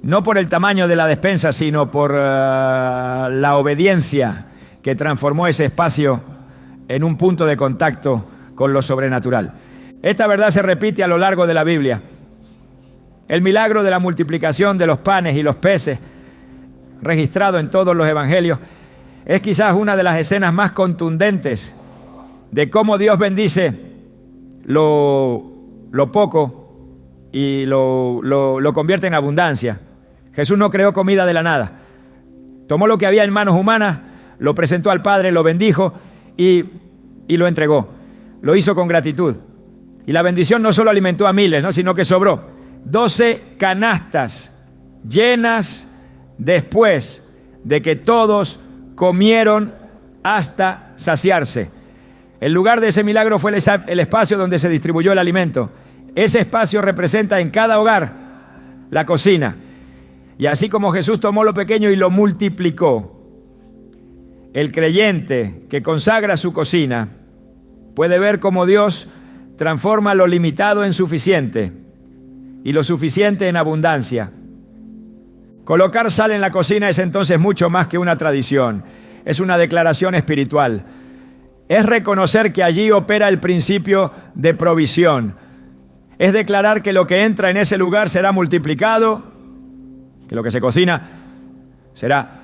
[SPEAKER 1] No por el tamaño de la despensa, sino por la obediencia que transformó ese espacio en un punto de contacto con lo sobrenatural. Esta verdad se repite a lo largo de la Biblia. El milagro de la multiplicación de los panes y los peces, registrado en todos los evangelios, es quizás una de las escenas más contundentes de cómo Dios bendice lo poco y lo convierte en abundancia. Jesús no creó comida de la nada. Tomó lo que había en manos humanas, lo presentó al Padre, lo bendijo y lo entregó. Lo hizo con gratitud. Y la bendición no solo alimentó a miles, sino que sobró 12 canastas llenas después de que todos comieron hasta saciarse. El lugar de ese milagro fue el espacio donde se distribuyó el alimento. Ese espacio representa en cada hogar la cocina. Y así como Jesús tomó lo pequeño y lo multiplicó, el creyente que consagra su cocina puede ver cómo Dios transforma lo limitado en suficiente y lo suficiente en abundancia. Colocar sal en la cocina es entonces mucho más que una tradición. Es una declaración espiritual. Es reconocer que allí opera el principio de provisión. Es declarar que lo que entra en ese lugar será multiplicado, que lo que se cocina será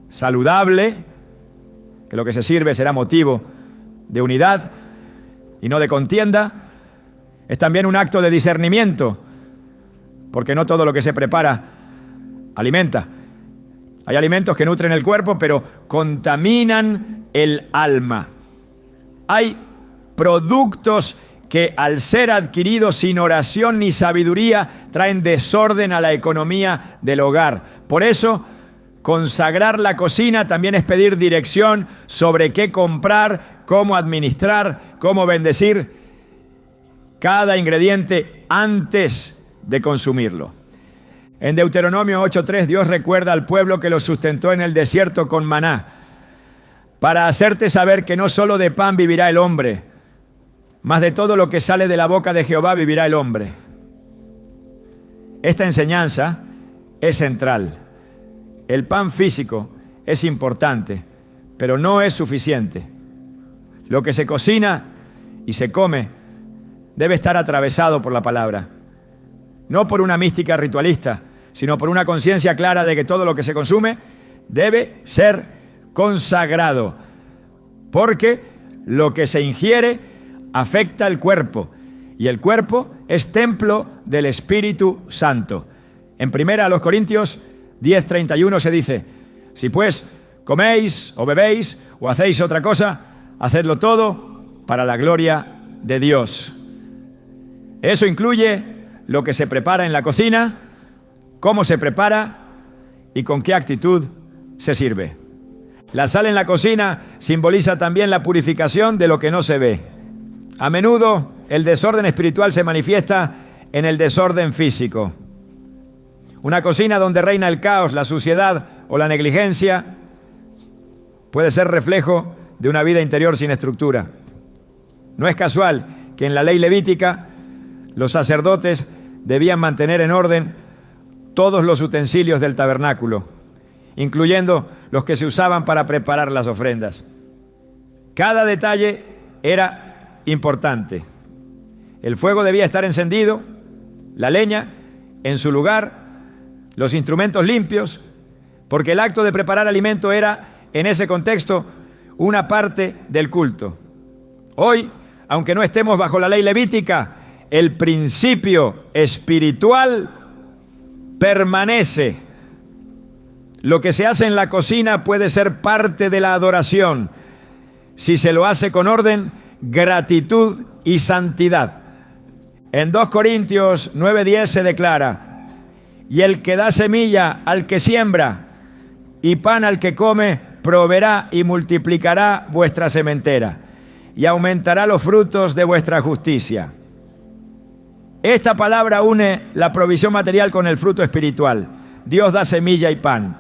[SPEAKER 1] saludable, que lo que se sirve será motivo de unidad y no de contienda. Es también un acto de discernimiento, porque no todo lo que se prepara alimenta. Hay alimentos que nutren el cuerpo, pero contaminan el alma. Hay productos que al ser adquiridos sin oración ni sabiduría traen desorden a la economía del hogar. Por eso, consagrar la cocina también es pedir dirección sobre qué comprar, cómo administrar, cómo bendecir cada ingrediente antes de consumirlo. En Deuteronomio 8:3, Dios recuerda al pueblo que lo sustentó en el desierto con maná, para hacerte saber que no solo de pan vivirá el hombre, mas de todo lo que sale de la boca de Jehová vivirá el hombre. Esta enseñanza es central. El pan físico es importante, pero no es suficiente. Lo que se cocina y se come debe estar atravesado por la palabra. No por una mística ritualista, sino por una conciencia clara de que todo lo que se consume debe ser consagrado, porque lo que se ingiere afecta el cuerpo, y el cuerpo es templo del Espíritu Santo. En 1 Corintios 10:31 se dice: si pues coméis o bebéis o hacéis otra cosa, hacedlo todo para la gloria de Dios. Eso incluye lo que se prepara en la cocina, cómo se prepara y con qué actitud se sirve. La sal en la cocina simboliza también la purificación de lo que no se ve. A menudo el desorden espiritual se manifiesta en el desorden físico. Una cocina donde reina el caos, la suciedad o la negligencia puede ser reflejo de una vida interior sin estructura. No es casual que en la ley levítica los sacerdotes debían mantener en orden todos los utensilios del tabernáculo, incluyendo los que se usaban para preparar las ofrendas. Cada detalle era importante. El fuego debía estar encendido, la leña en su lugar, los instrumentos limpios, porque el acto de preparar alimento era, en ese contexto, una parte del culto. Hoy, aunque no estemos bajo la ley levítica, el principio espiritual permanece. Lo que se hace en la cocina puede ser parte de la adoración, si se lo hace con orden, gratitud y santidad. En 2 Corintios 9:10 se declara: y el que da semilla al que siembra y pan al que come, proveerá y multiplicará vuestra sementera y aumentará los frutos de vuestra justicia. Esta palabra une la provisión material con el fruto espiritual. Dios da semilla y pan,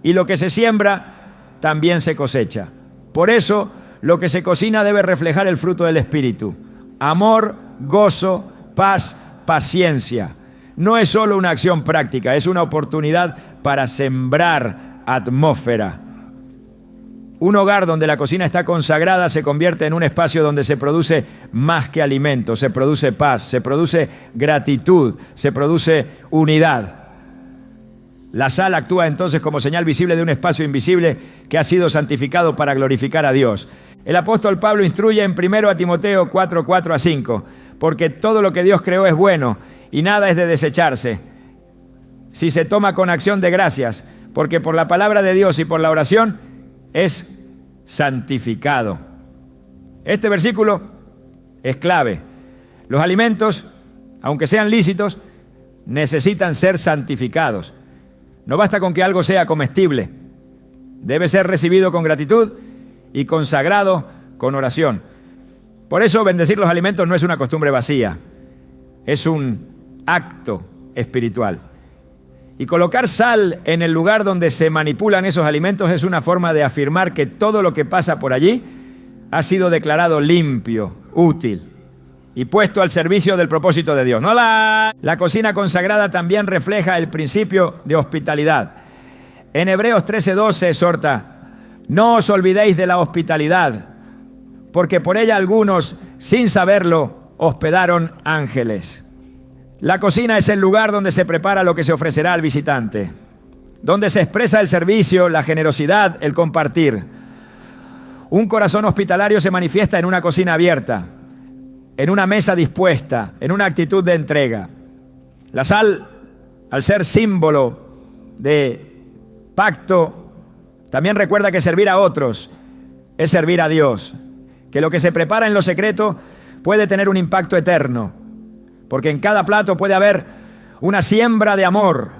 [SPEAKER 1] y lo que se siembra también se cosecha. Por eso, lo que se cocina debe reflejar el fruto del Espíritu: amor, gozo, paz, paciencia. No es solo una acción práctica, es una oportunidad para sembrar atmósfera. Un hogar donde la cocina está consagrada se convierte en un espacio donde se produce más que alimento, se produce paz, se produce gratitud, se produce unidad. La sal actúa entonces como señal visible de un espacio invisible que ha sido santificado para glorificar a Dios. El apóstol Pablo instruye en 1 Timoteo 4:4-5, porque todo lo que Dios creó es bueno y nada es de desecharse si se toma con acción de gracias, porque por la palabra de Dios y por la oración es santificado. Este versículo es clave. Los alimentos, aunque sean lícitos, necesitan ser santificados. No basta con que algo sea comestible. Debe ser recibido con gratitud y consagrado con oración. Por eso bendecir los alimentos no es una costumbre vacía, es un acto espiritual. Y colocar sal en el lugar donde se manipulan esos alimentos es una forma de afirmar que todo lo que pasa por allí ha sido declarado limpio, útil y puesto al servicio del propósito de Dios. La cocina consagrada también refleja el principio de hospitalidad. En Hebreos 13:12 exhorta: no os olvidéis de la hospitalidad, porque por ella algunos, sin saberlo, hospedaron ángeles. La cocina es el lugar donde se prepara lo que se ofrecerá al visitante, donde se expresa el servicio, la generosidad, el compartir. Un corazón hospitalario se manifiesta en una cocina abierta, en una mesa dispuesta, en una actitud de entrega. La sal, al ser símbolo de pacto, también recuerda que servir a otros es servir a Dios, que lo que se prepara en lo secreto puede tener un impacto eterno, porque en cada plato puede haber una siembra de amor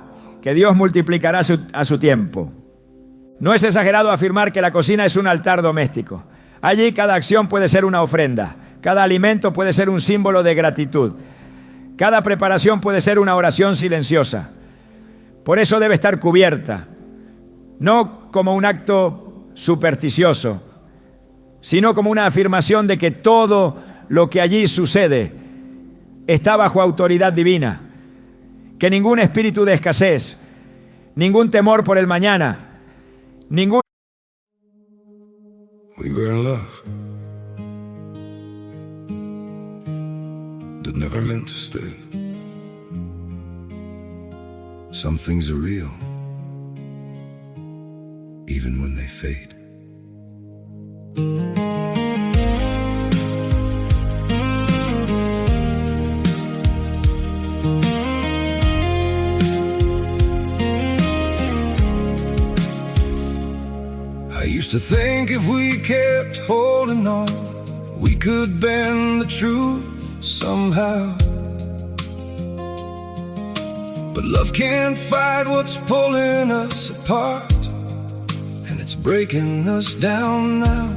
[SPEAKER 1] que Dios multiplicará a su tiempo. No es exagerado afirmar que la cocina es un altar doméstico. Allí cada acción puede ser una ofrenda, cada alimento puede ser un símbolo de gratitud, cada preparación puede ser una oración silenciosa. Por eso debe estar cubierta, no como un acto supersticioso, sino como una afirmación de que todo lo que allí sucede está bajo autoridad divina, que ningún espíritu de escasez, ningún temor por el mañana, ningún...
[SPEAKER 2] We were in love that never meant to stay. Some things are real, even when they fade. I used to think if we kept holding on, we could bend the truth somehow. But love can't fight what's pulling us apart, and it's breaking us down now.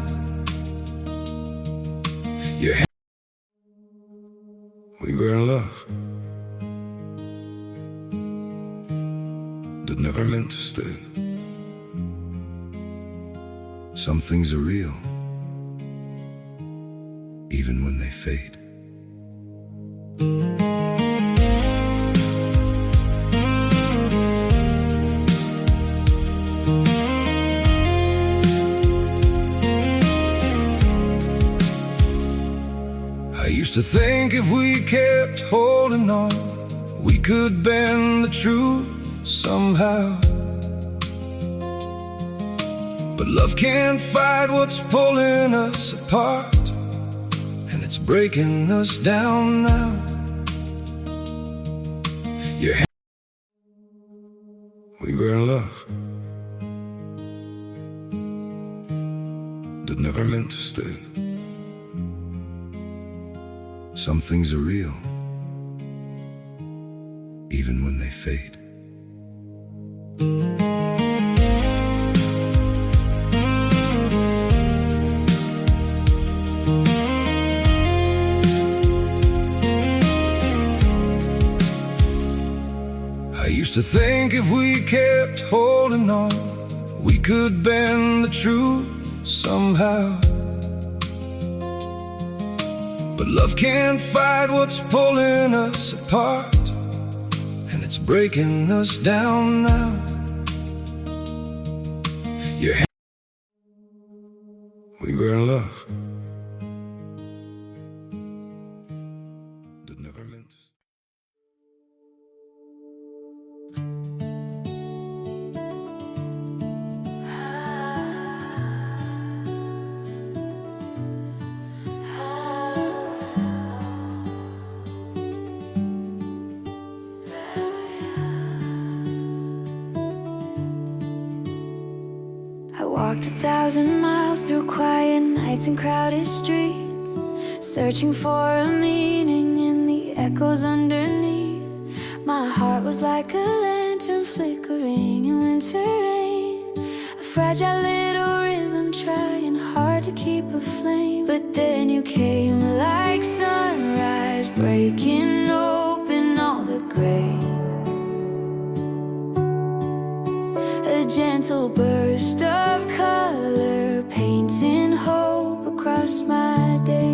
[SPEAKER 2] We were in love that never meant to stay. Some things are real, even when they fade. I used to think if we kept holding on, we could bend the truth somehow. But love can't fight what's pulling us apart, and it's breaking us down now. We were in love that never meant to stay. Some things are real, even when they fade. I used to think if we kept holding on, we could bend the truth somehow. But love can't fight what's pulling us apart, and it's breaking us down now. We were in love that never meant to.
[SPEAKER 3] I walked 1,000 miles through quiet nights and crowded streets, searching for a meaning in the echoes underneath. My heart was like a lantern flickering in winter rain, a fragile little rhythm trying hard to keep aflame. But then you came like sunrise, breaking open all the gray. A gentle burst of color, painting hope across my days.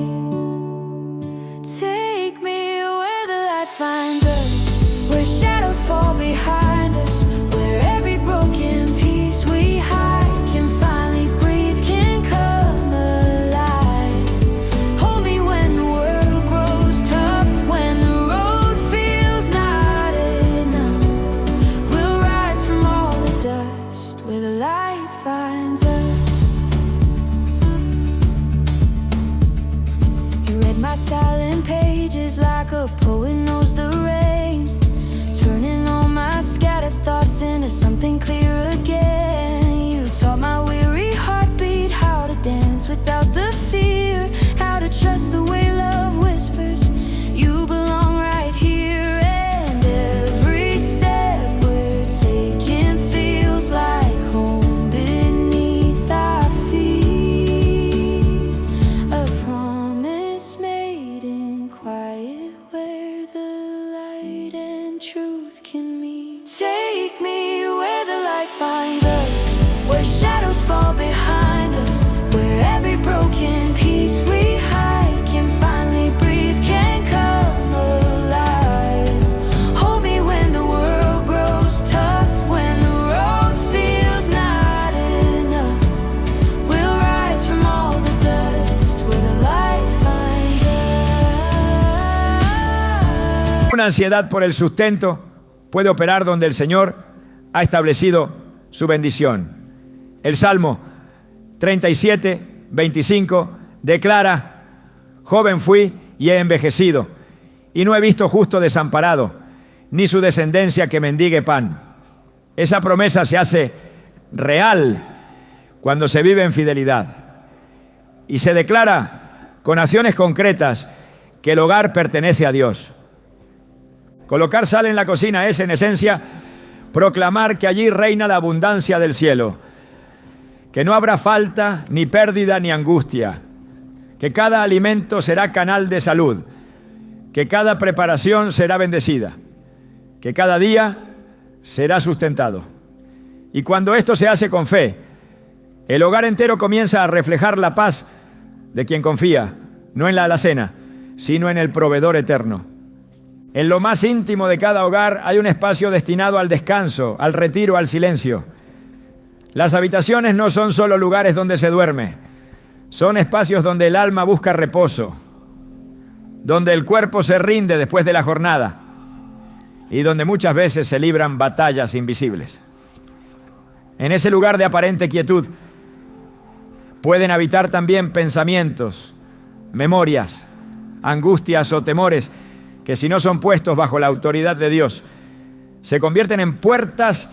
[SPEAKER 1] ansiedad por el sustento puede operar donde el Señor ha establecido su bendición. El Salmo 37, 25 declara: joven fui y he envejecido, y no he visto justo desamparado, ni su descendencia que mendigue pan. Esa promesa se hace real cuando se vive en fidelidad y se declara con acciones concretas que el hogar pertenece a Dios. Colocar sal en la cocina es, en esencia, proclamar que allí reina la abundancia del cielo, que no habrá falta, ni pérdida, ni angustia, que cada alimento será canal de salud, que cada preparación será bendecida, que cada día será sustentado. Y cuando esto se hace con fe, el hogar entero comienza a reflejar la paz de quien confía, no en la alacena, sino en el proveedor eterno. En lo más íntimo de cada hogar hay un espacio destinado al descanso, al retiro, al silencio. Las habitaciones no son solo lugares donde se duerme, son espacios donde el alma busca reposo, donde el cuerpo se rinde después de la jornada y donde muchas veces se libran batallas invisibles. En ese lugar de aparente quietud pueden habitar también pensamientos, memorias, angustias o temores que, si no son puestos bajo la autoridad de Dios, se convierten en puertas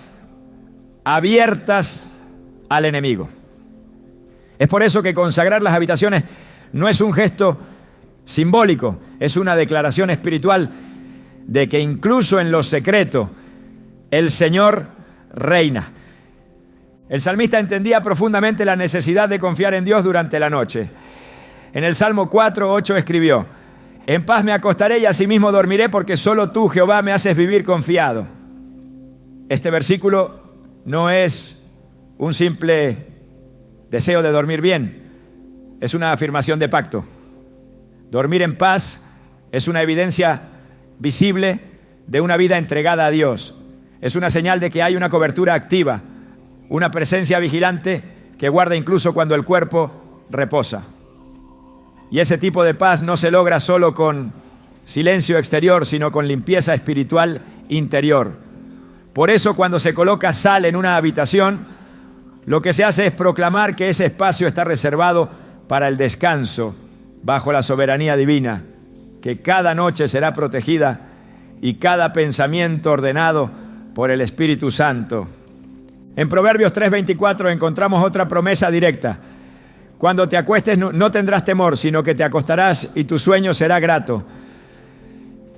[SPEAKER 1] abiertas al enemigo. Es por eso que consagrar las habitaciones no es un gesto simbólico, es una declaración espiritual de que incluso en lo secreto el Señor reina. El salmista entendía profundamente la necesidad de confiar en Dios durante la noche. En el Salmo 4:8 escribió: en paz me acostaré y asimismo dormiré, porque solo tú, Jehová, me haces vivir confiado. Este versículo no es un simple deseo de dormir bien, es una afirmación de pacto. Dormir en paz es una evidencia visible de una vida entregada a Dios. Es una señal de que hay una cobertura activa, una presencia vigilante que guarda incluso cuando el cuerpo reposa. Y ese tipo de paz no se logra solo con silencio exterior, sino con limpieza espiritual interior. Por eso, cuando se coloca sal en una habitación, lo que se hace es proclamar que ese espacio está reservado para el descanso bajo la soberanía divina, que cada noche será protegida y cada pensamiento ordenado por el Espíritu Santo. En Proverbios 3:24 encontramos otra promesa directa: cuando te acuestes no tendrás temor, sino que te acostarás y tu sueño será grato.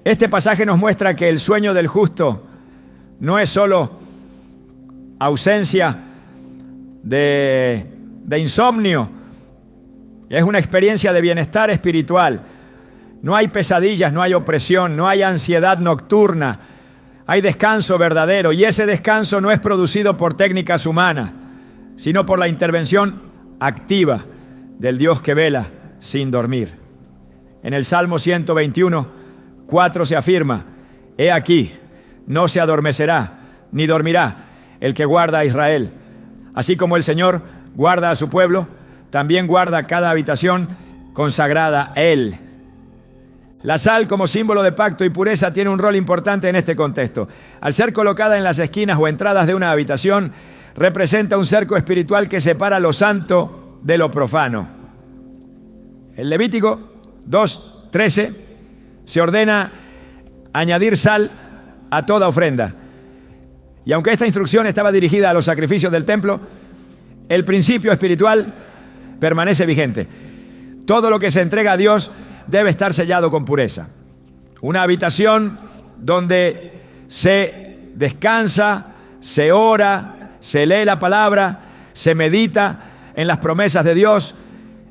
[SPEAKER 1] Este pasaje nos muestra que el sueño del justo no es solo ausencia de insomnio, es una experiencia de bienestar espiritual. No hay pesadillas, no hay opresión, no hay ansiedad nocturna, hay descanso verdadero, y ese descanso no es producido por técnicas humanas, sino por la intervención activa del Dios que vela sin dormir. En el Salmo 121:4 se afirma: he aquí, no se adormecerá ni dormirá el que guarda a Israel. Así como el Señor guarda a su pueblo, también guarda cada habitación consagrada a Él. La sal, como símbolo de pacto y pureza, tiene un rol importante en este contexto. Al ser colocada en las esquinas o entradas de una habitación, representa un cerco espiritual que separa lo santo de lo profano. En Levítico 2:13 se ordena añadir sal a toda ofrenda. Y aunque esta instrucción estaba dirigida a los sacrificios del templo, el principio espiritual permanece vigente. Todo lo que se entrega a Dios debe estar sellado con pureza. Una habitación donde se descansa, se ora, se lee la palabra, se medita en las promesas de Dios,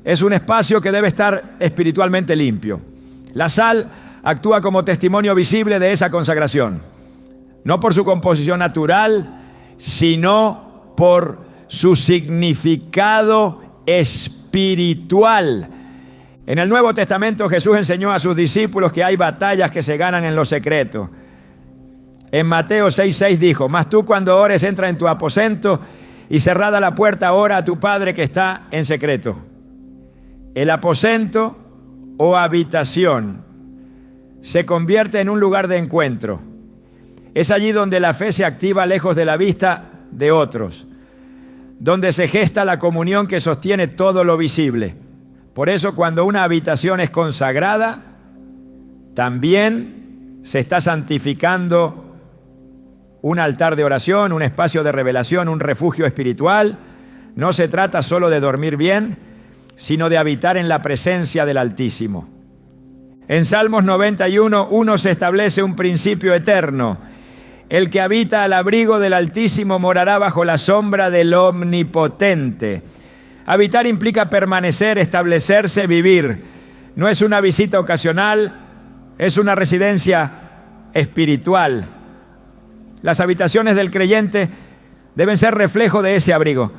[SPEAKER 1] es un espacio que debe estar espiritualmente limpio. La sal actúa como testimonio visible de esa consagración, no por su composición natural, sino por su significado espiritual. En el Nuevo Testamento Jesús enseñó a sus discípulos que hay batallas que se ganan en lo secreto. En Mateo 6:6 dijo: mas tú, cuando ores, entra en tu aposento y cerrada la puerta, ora a tu Padre que está en secreto. El aposento o habitación se convierte en un lugar de encuentro. Es allí donde la fe se activa lejos de la vista de otros, donde se gesta la comunión que sostiene todo lo visible. Por eso, cuando una habitación es consagrada, también se está santificando un altar de oración, un espacio de revelación, un refugio espiritual. No se trata solo de dormir bien, sino de habitar en la presencia del Altísimo. En Salmos 91:1 se establece un principio eterno. El que habita al abrigo del Altísimo morará bajo la sombra del Omnipotente. Habitar implica permanecer, establecerse, vivir. No es una visita ocasional, es una residencia espiritual. Las habitaciones del creyente deben ser reflejo de ese abrigo.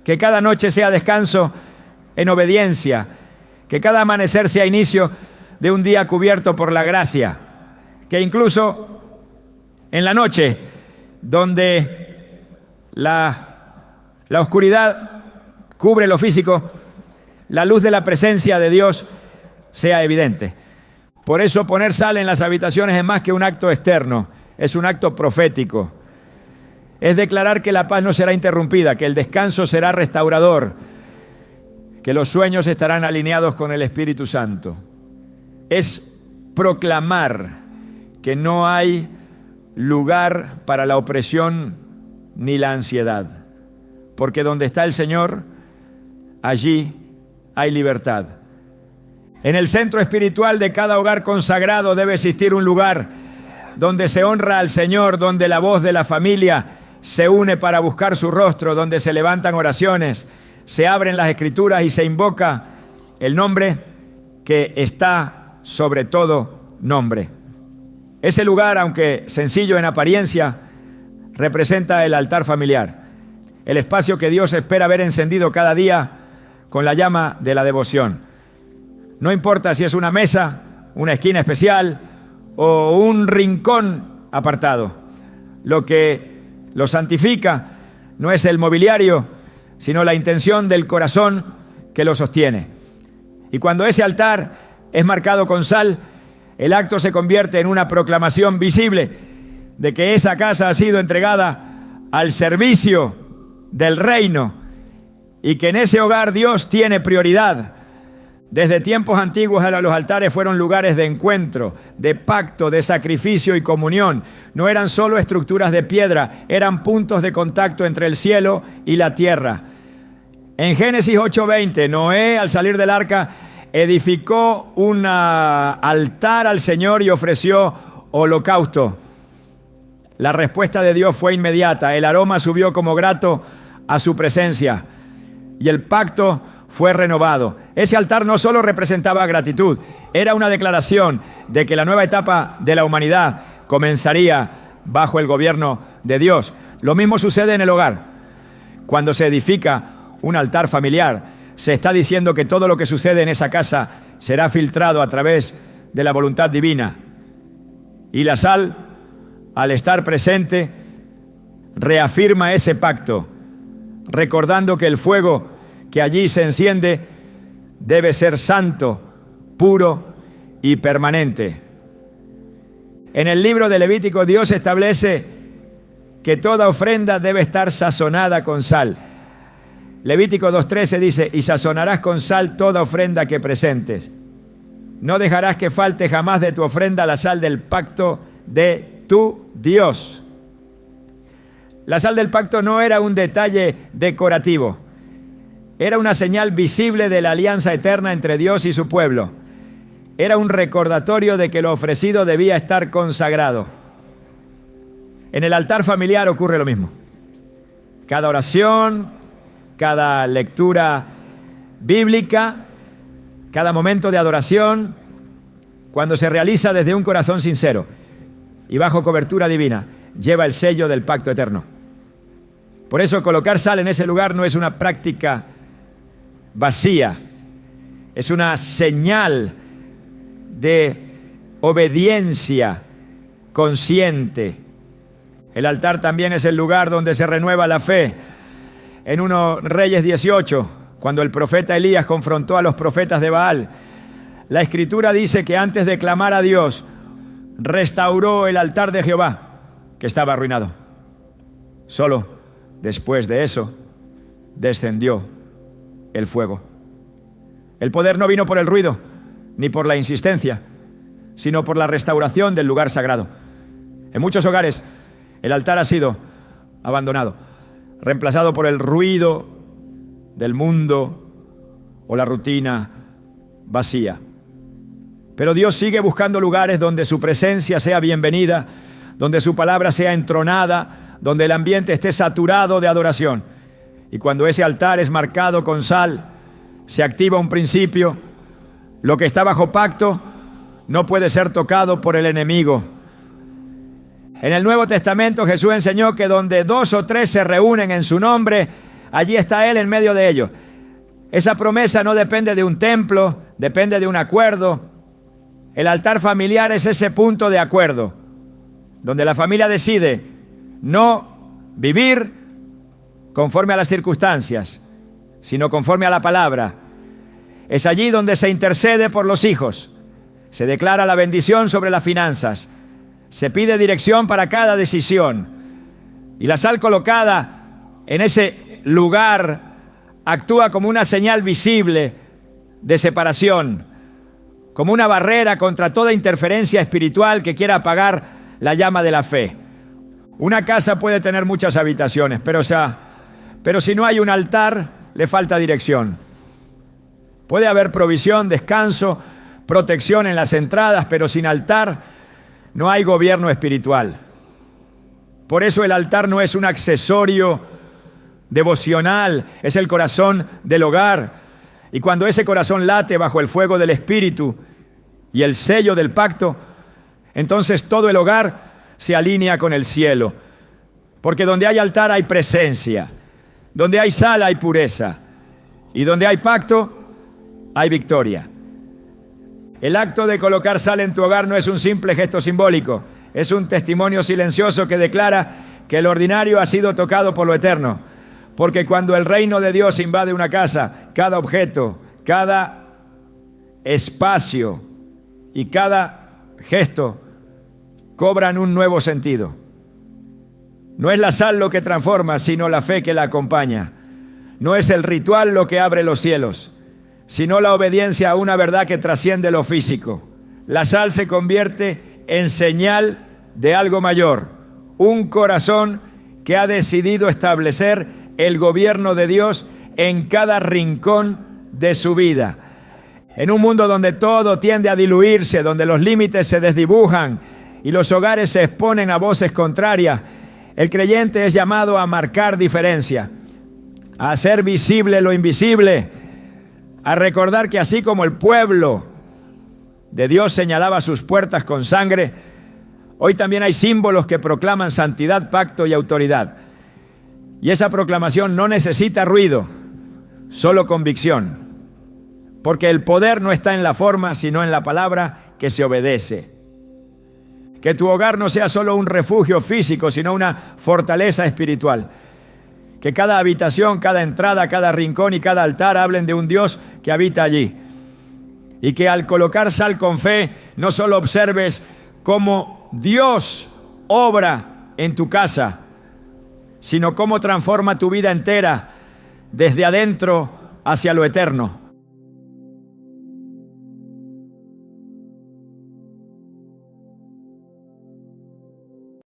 [SPEAKER 1] Que cada noche sea descanso en obediencia. Que cada amanecer sea inicio de un día cubierto por la gracia. Que incluso en la noche, donde la oscuridad cubre lo físico, la luz de la presencia de Dios sea evidente. Por eso poner sal en las habitaciones es más que un acto externo, es un acto profético. Es declarar que la paz no será interrumpida, que el descanso será restaurador, que los sueños estarán alineados con el Espíritu Santo. Es proclamar que no hay lugar para la opresión ni la ansiedad, porque donde está el Señor, allí hay libertad. En el centro espiritual de cada hogar consagrado debe existir un lugar donde se honra al Señor, donde la voz de la familia se une para buscar su rostro, donde se levantan oraciones, se abren las Escrituras y se invoca el nombre que está sobre todo nombre. Ese lugar, aunque sencillo en apariencia, representa el altar familiar, el espacio que Dios espera ver encendido cada día con la llama de la devoción. No importa si es una mesa, una esquina especial o un rincón apartado. Lo que lo santifica no es el mobiliario, sino la intención del corazón que lo sostiene. Y cuando ese altar es marcado con sal, el acto se convierte en una proclamación visible de que esa casa ha sido entregada al servicio del reino y que en ese hogar Dios tiene prioridad. Desde tiempos antiguos los altares fueron lugares de encuentro, de pacto, de sacrificio y comunión. No eran solo estructuras de piedra, eran puntos de contacto entre el cielo y la tierra. En Génesis 8:20, Noé, al salir del arca, edificó un altar al Señor y ofreció holocausto. La respuesta de Dios fue inmediata. El aroma subió como grato a su presencia y el pacto fue renovado. Ese altar no solo representaba gratitud, era una declaración de que la nueva etapa de la humanidad comenzaría bajo el gobierno de Dios. Lo mismo sucede en el hogar. Cuando se edifica un altar familiar, se está diciendo que todo lo que sucede en esa casa será filtrado a través de la voluntad divina. Y la sal, al estar presente, reafirma ese pacto, recordando que el fuego que allí se enciende debe ser santo, puro y permanente. En el libro de Levítico, Dios establece que toda ofrenda debe estar sazonada con sal. Levítico 2:13 dice: y sazonarás con sal toda ofrenda que presentes. No dejarás que falte jamás de tu ofrenda la sal del pacto de tu Dios. La sal del pacto no era un detalle decorativo, era una señal visible de la alianza eterna entre Dios y su pueblo. Era un recordatorio de que lo ofrecido debía estar consagrado. En el altar familiar ocurre lo mismo. Cada oración, cada lectura bíblica, cada momento de adoración, cuando se realiza desde un corazón sincero y bajo cobertura divina, lleva el sello del pacto eterno. Por eso colocar sal en ese lugar no es una práctica vacía, es una señal de obediencia consciente. El altar también es el lugar donde se renueva la fe. En 1 Reyes 18, cuando el profeta Elías confrontó a los profetas de Baal, La Escritura dice que antes de clamar a Dios, restauró el altar de Jehová, que estaba arruinado. Solo después de eso, descendió el fuego. El poder no vino por el ruido, ni por la insistencia, sino por la restauración del lugar sagrado. En muchos hogares, el altar ha sido abandonado, reemplazado por el ruido del mundo o la rutina vacía. Pero Dios sigue buscando lugares donde su presencia sea bienvenida, donde su palabra sea entronada, donde el ambiente esté saturado de adoración. Y cuando ese altar es marcado con sal, se activa un principio. Lo que está bajo pacto no puede ser tocado por el enemigo. En el Nuevo Testamento Jesús enseñó que donde 2 o 3 se reúnen en su nombre, allí está Él en medio de ellos. Esa promesa no depende de un templo, depende de un acuerdo. El altar familiar es ese punto de acuerdo, donde la familia decide no vivir conforme a las circunstancias, sino conforme a la palabra. Es allí donde se intercede por los hijos, se declara la bendición sobre las finanzas, se pide dirección para cada decisión, y la sal colocada en ese lugar actúa como una señal visible de separación, como una barrera contra toda interferencia espiritual que quiera apagar la llama de la fe. Una casa puede tener muchas habitaciones, pero si no hay un altar, le falta dirección. Puede haber provisión, descanso, protección en las entradas, pero sin altar no hay gobierno espiritual. Por eso el altar no es un accesorio devocional, es el corazón del hogar. Y cuando ese corazón late bajo el fuego del Espíritu y el sello del pacto, entonces todo el hogar se alinea con el cielo. Porque donde hay altar hay presencia, donde hay sal hay pureza, y donde hay pacto hay victoria. El acto de colocar sal en tu hogar no es un simple gesto simbólico, es un testimonio silencioso que declara que el ordinario ha sido tocado por lo eterno. Porque cuando el reino de Dios invade una casa, cada objeto, cada espacio y cada gesto cobran un nuevo sentido. No es la sal lo que transforma, sino la fe que la acompaña. No es el ritual lo que abre los cielos, sino la obediencia a una verdad que trasciende lo físico. La sal se convierte en señal de algo mayor, un corazón que ha decidido establecer el gobierno de Dios en cada rincón de su vida. En un mundo donde todo tiende a diluirse, donde los límites se desdibujan y los hogares se exponen a voces contrarias, el creyente es llamado a marcar diferencia, a hacer visible lo invisible, a recordar que así como el pueblo de Dios señalaba sus puertas con sangre, hoy también hay símbolos que proclaman santidad, pacto y autoridad. Y esa proclamación no necesita ruido, solo convicción. Porque el poder no está en la forma, sino en la palabra que se obedece. Que tu hogar no sea solo un refugio físico, sino una fortaleza espiritual. Que cada habitación, cada entrada, cada rincón y cada altar hablen de un Dios que habita allí. Y que al colocar sal con fe, no solo observes cómo Dios obra en tu casa, sino cómo transforma tu vida entera desde adentro hacia lo eterno.